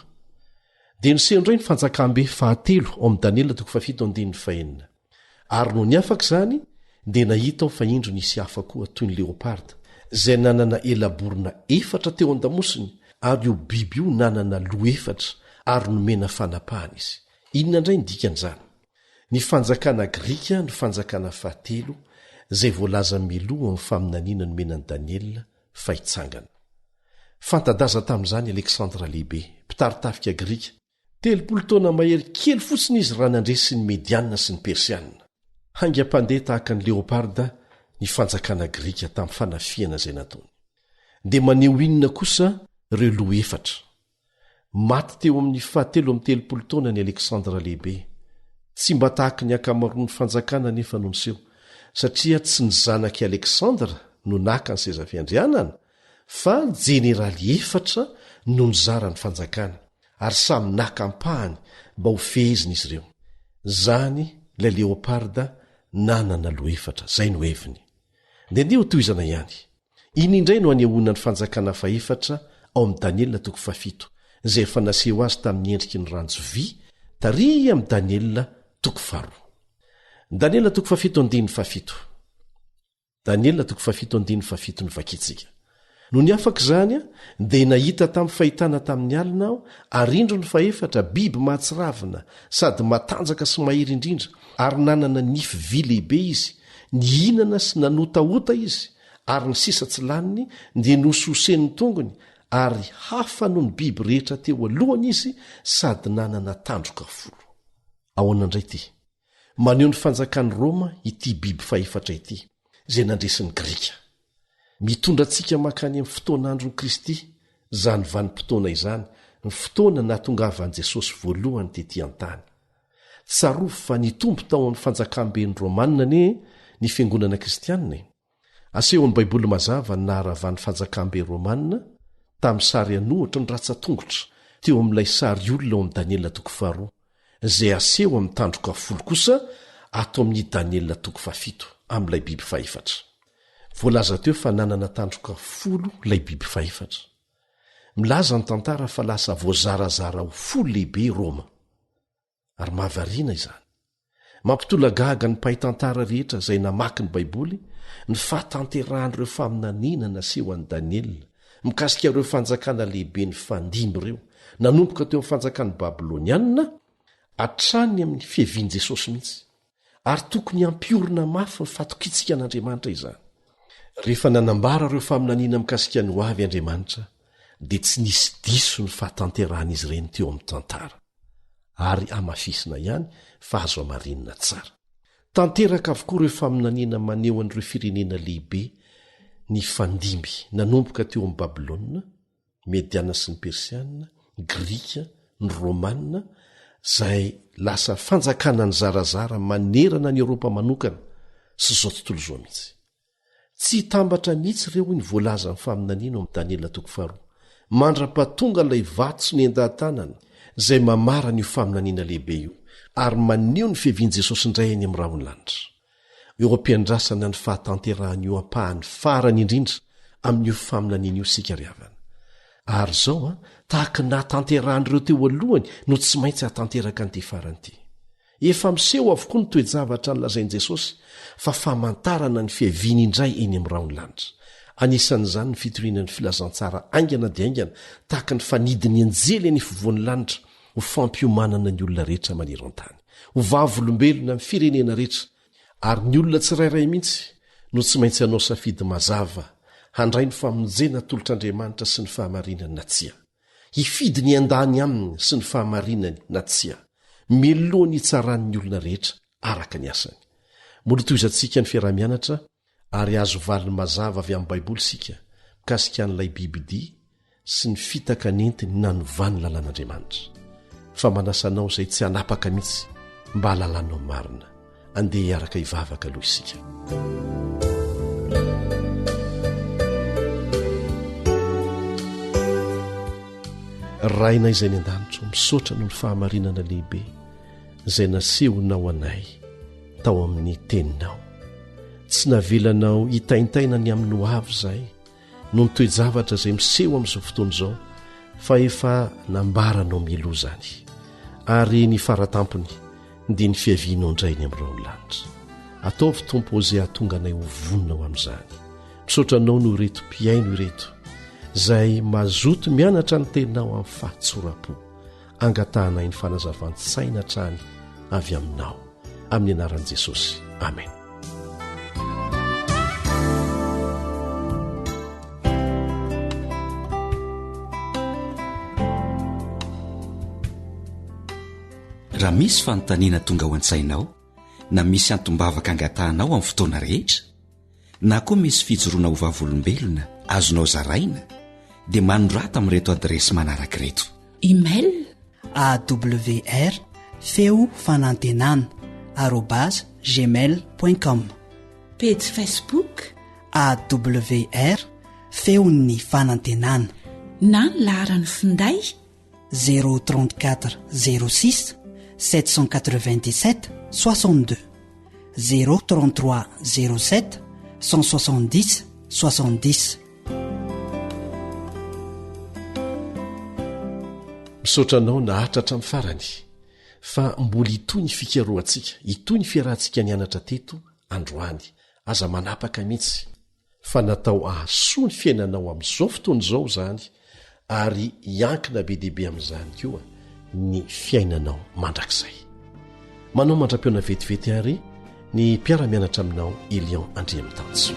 Dia niseho indray ny fanjakambe fahatelo ao amin'ny Daniela 7:5. Ary no ny afaka zany dia nahita ao fa indro nisy hafa koa toy ny leoparda, izay nanana elaborona 4 teo an-damosiny, ary io biby io nanana loha 4 ary nomena fanapahana izy. Inona indray ny dikan'izany? Ny fanjakana Grika ny fanjakana fahatelo, izay voalaza miloha amin'ny faminaniana nomenan'i Daniela fa hitsangana. Fantadaza tamin'izany Aleksandra lehibe, mpitaritafika Grika. 30 taona mahery kely fotsiny izy raha nandresy ny Mediana sy ny Persianina. Haingam-pandeha tahaka ny leoparda ny fanjakana Grika tamin'ny fanafiana izay nataony. Dia maneho inona kosa ireo loha 4? Maty teo amin'ny 730 taona ny Aleksandra lehibe. Tsy mba tahaka ny akamaroan'ny fanjakana nefa no niseho, satria tsy ny zanaky Aleksandra no naka ny seza fiandrianana, fa jeneraly 4 no nizara ny fanjakana, ary samy nakampahany mba ho fehezina izy ireo. Zany ilay leoparda nanana loha 4, zay no heviny. Dia ho toizana ihany. Iny indray no anehoana ny fanjakana fa 4 ao amin'ny Daniela 7, izay efa naseho azy tamin'ny endriky ny ranjo vy taria amin'ny Daniela 2. Daniela 7:7. Daniela 7:7 no vakitsika. No ny afaka zany dia nahita tamin'ny fahitana tamin'ny alina aho, ary indro ny fa 4 biby mahatsiravina sady matanjaka sy mahery indrindra, ary nanana nify vy lehibe izy, nihinana sy nanotaota izy, ary ny sisa tsy laniny dia nososen'ny tongony, ary hafa no ny biby rehetra teo alohany izy, sady nanana tandroka 10. Ahoana indray ity? Maneho ny fanjakan'ny Roma ity biby fa 4 ity, izay nandresin'ny Grika. Mitondra antsika makany amin'ny fotoan'andron'i Kristy, zany vanim-potoana izany, ny fotoana nahatongavan'i Jesosy voalohany tetỳ an-tany. Tsarovy fa nitombo tao amin'ny fanjakamben'ny Romanina ny fiangonana kristianina. Asehon'ny baiboly mazava ny naharavan'ny fanjakamben'ny Romanina tamin'ny sary anohatra ny ratsa-tongotra teo amin'ilay sary olona ao amin'ny Daniela 2, izay aseho amin'ny tandroka 10 kosa ato amin'ny Daniela 7 amin'ilay biby fa 4. Voalaza teo fa nanana tandroka 10 ilay biby fa 4. milaza ny tantara fa lasa voazarazara ho folo lehibe Roma. Ary mahavariana izany. Mampitolagaga ny mpahay tantara rehetra izay namaky ny Baiboly ny fahatanterahan'ireo faminaniana naseho an'i Daniela mikasika ireo fanjakana lehibe ny fandimby ireo nanomboka teo amin'ny fanjakan'ny Babiloniana hatrany amin'ny fihevian'i Jesosy mihitsy. Ary tokony hampiorina mafy ny fatokitsika an'Andriamanitra izany. Rehefa nanambara ireo faminaniana mikasika ny ho avy Andriamanitra dia tsy nisy diso ny fahatanteran'izy ireny teo amin'ny tantara. Ary amafisina ihany fa azo amarinina tsara. Tanteraka avokoa ireo faminaniana maneho an'ireo firenena lehibe ny fandimby nanomboka teo amin'ny Babilôna, Mediana sy ny Persiana, Grika, ny Romanina, izay lasa fanjakana ny zarazara manerana ny Eropa manokana sy izao tontolo izao mihitsy. Tsy tambatra mihitsy ireo ny voalaza ny faminaniana amin'ny Daniela 4. Mandra-patonga ilay vato sy ny endahan-tanana izay mamara n'io faminaniana lehibe io, ary maneho ny fihevian'i Jesosy indray eny amin'ny rahony lanitra. Eo am-piandrasana ny fahatanterahany io ampahany farany indrindra amin'io faminaniana io sika ry havana. Ary izao tahaka nahatanterahan'ireo teo alohany no tsy maintsy hatanteraka an'ity farany ity. Efa miseho avokoa ny toe-javatra nylazain'i Jesosy fa famantarana ny fiheviany indray eny amin'ny rahony lanitra. Anisan'izany ny fitorianan'ny filazantsara aingana dia aingana tahaka ny fanidiny anjely eny ifovoan'ny lanitra ho fampiomanana ny olona rehetra maniry an-tany, ho vavolombelona amin'ny firenena rehetra. Ary ny olona tsirairay mihitsy no tsy maintsy hanao safidy mazava handray ny famonjena tolotr'Andriamanitra sy ny fahamarinany na tsia. Hifidy ny andany aminy sy ny fahamarinany na tsia. Melohany hitsaran'ny olona rehetra araka ny asany. Molo toizantsika ny fiarah-mianatra ary azo valiny mazava avy amin'ny Baiboly sika mikasika an'ilay bibidia sy ny fitaka nentiny nanovany lalàn'Andriamanitra. Fa manasanao izay tsy hanapaka mihitsy mba halalanao marina. Andeha hiaraka hivavaka aloha isika. Rainay izay ny an-danitro misaotra noho ny fahamarinana lehibe izay nasehonao anay tao amin'ny teninao. Tsy navelanao hitaintaina ny amin'ny ho avy izahay no ny toe-javatra izay miseho amin'izao fotoana izao, fa efa nambaranao mialoha izany. Ary ny faratampony dia ny fiavianao indray ny amin'ireo lanitra. Ataovy Tompo izay hahatonga anay ho voninao amin'izany. Misaotra anao no ireto mpiaino ireto izay mazoto mianatra ny teninao amin'ny fahatsoram-po. Angatahanay ny fanazavantsaina hatrany avy aminao. Amin'ny anaran'i Jesosy. Amen. Raha misy fanontaniana tonga ao an-tsainao, na misy antombavaka angatahanao amin'ny fotoana rehetra, na koa misy fijoroana ho vavolombelona azonao zaraina, dia manorata amin'ireto adresy manaraka ireto: email awr feo fanantenana @gmail.com, page Facebook awr feon'ny fanantenana, na ny laharany finday 034 06 797 62 033 07 170 70. Misaotra anao nahatratra amin'ny farany, fa mbola itoy ny fikaroantsika, itoy ny fiarahantsika nianatra teto androany, aza manapaka mihitsy fa natao ahasoa ny fiainanao amin'izao fotoana izao izany, ary hiankina be dehibe amin'izany koa ny fiainanao mandrakizay. Manao mandra-piona vetivety ary ny mpiara-mianatra aminao Elion Andriamitanso.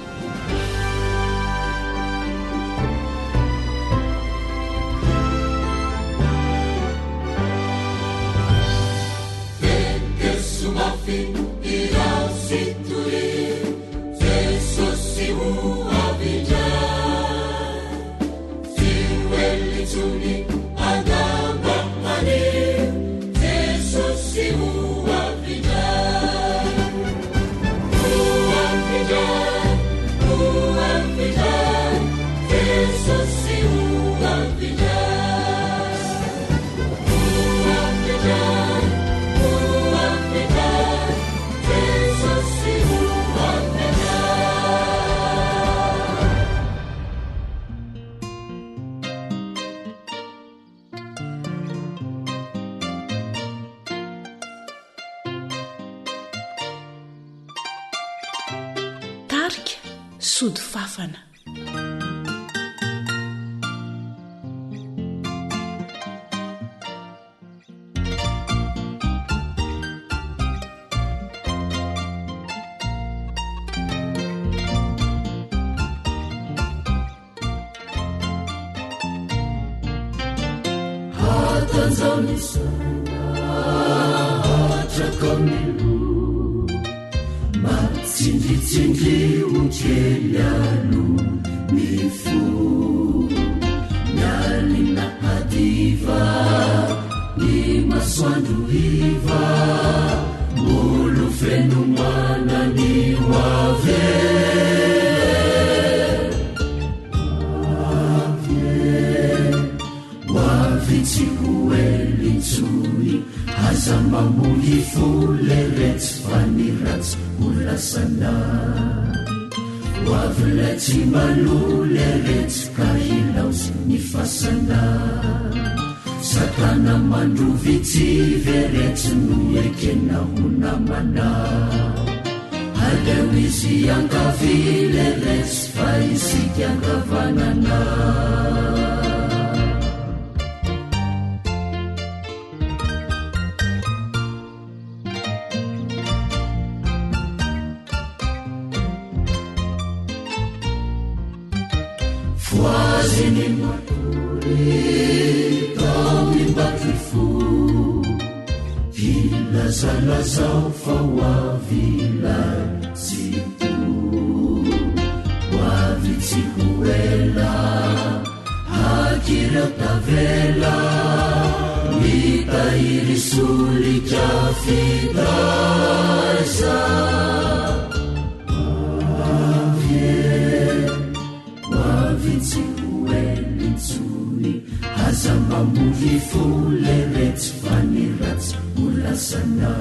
tarika sody fafana. Matsinditsindry ojelyalo ny fo mialina hadiva ny masoandro hiva molo fenomana ny hoave hoavitsy hoelintsony aza mamohy fole retsy fa ny ratsy olasana hoavylay tsy malole retsy ka hilaosy ny fasana satana mandrovitsy veretsy no ekena ho namana aleo izy ankavile retsy fa isika ankavanana voaziny matory tamimbaky fo ilazalazao fa hoavilay tsito hoavitsy hoela hakireo tavela mitahiry solika fitaiza hoavitsy hoelintsony aza mamohy fole retsy fa ny ratsy olasana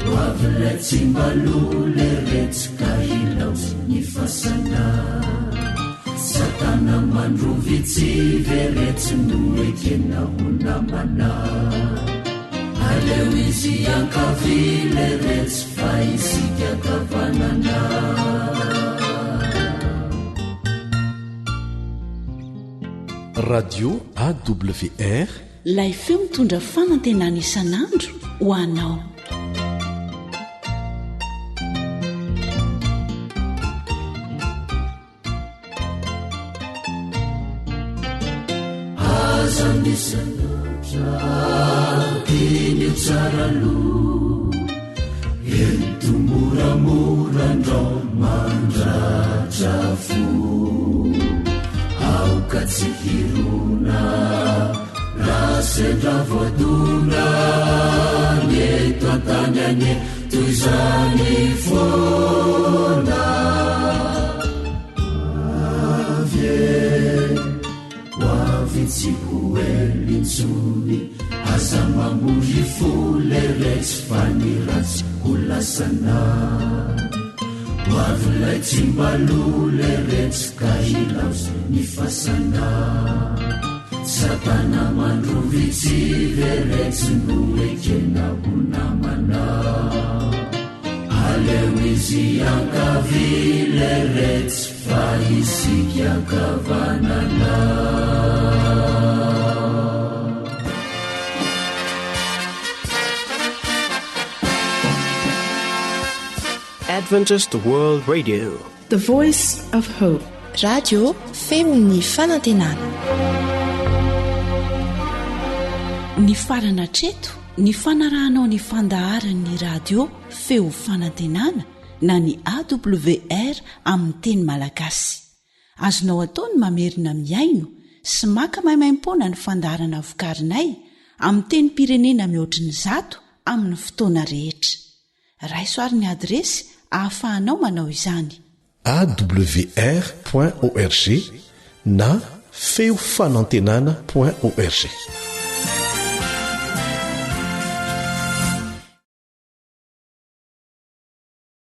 hoavylay tsy malole retsy ka hilaosy ny fasana satana mandrovitsy veretsy no ekena ho namana aleo izy ankavile retsy fa isika kavanana radio awr lay feo mitondra fanantenana isan'andro ho anao. aza misanatra iny tsaralo entomoramorandro mandratra fo aoka tsy hirona rasendra voadona nyeto antany anye toy zany fona avye hoavitsy hoelintsony aza mamohy fole retsy fa ny ratsy holasana hoavylay tsy mbalole retsy ka hilaosy ny fasana satana mandrovitsy veretsy no ekena ho namana aleo izy ankavile retsy fa isika ankavanana Adventist World Radio, The Voice of Hope. Radio feony fanantenana. Ny farana treto ny fanarahanao ny fandaharan'ny radio feo fanantenana na ny AWR amin'ny teny malagasy. Azonao ataony mamerina miaino sy maka mahimaimpona ny fandaharana vokarinay amin'ny teny pirenena mihoatriny 100 amin'ny fotoana rehetra. Raisoaryn'ny adresy ahafahanao manao izany: awr.org na feofanantenana.org.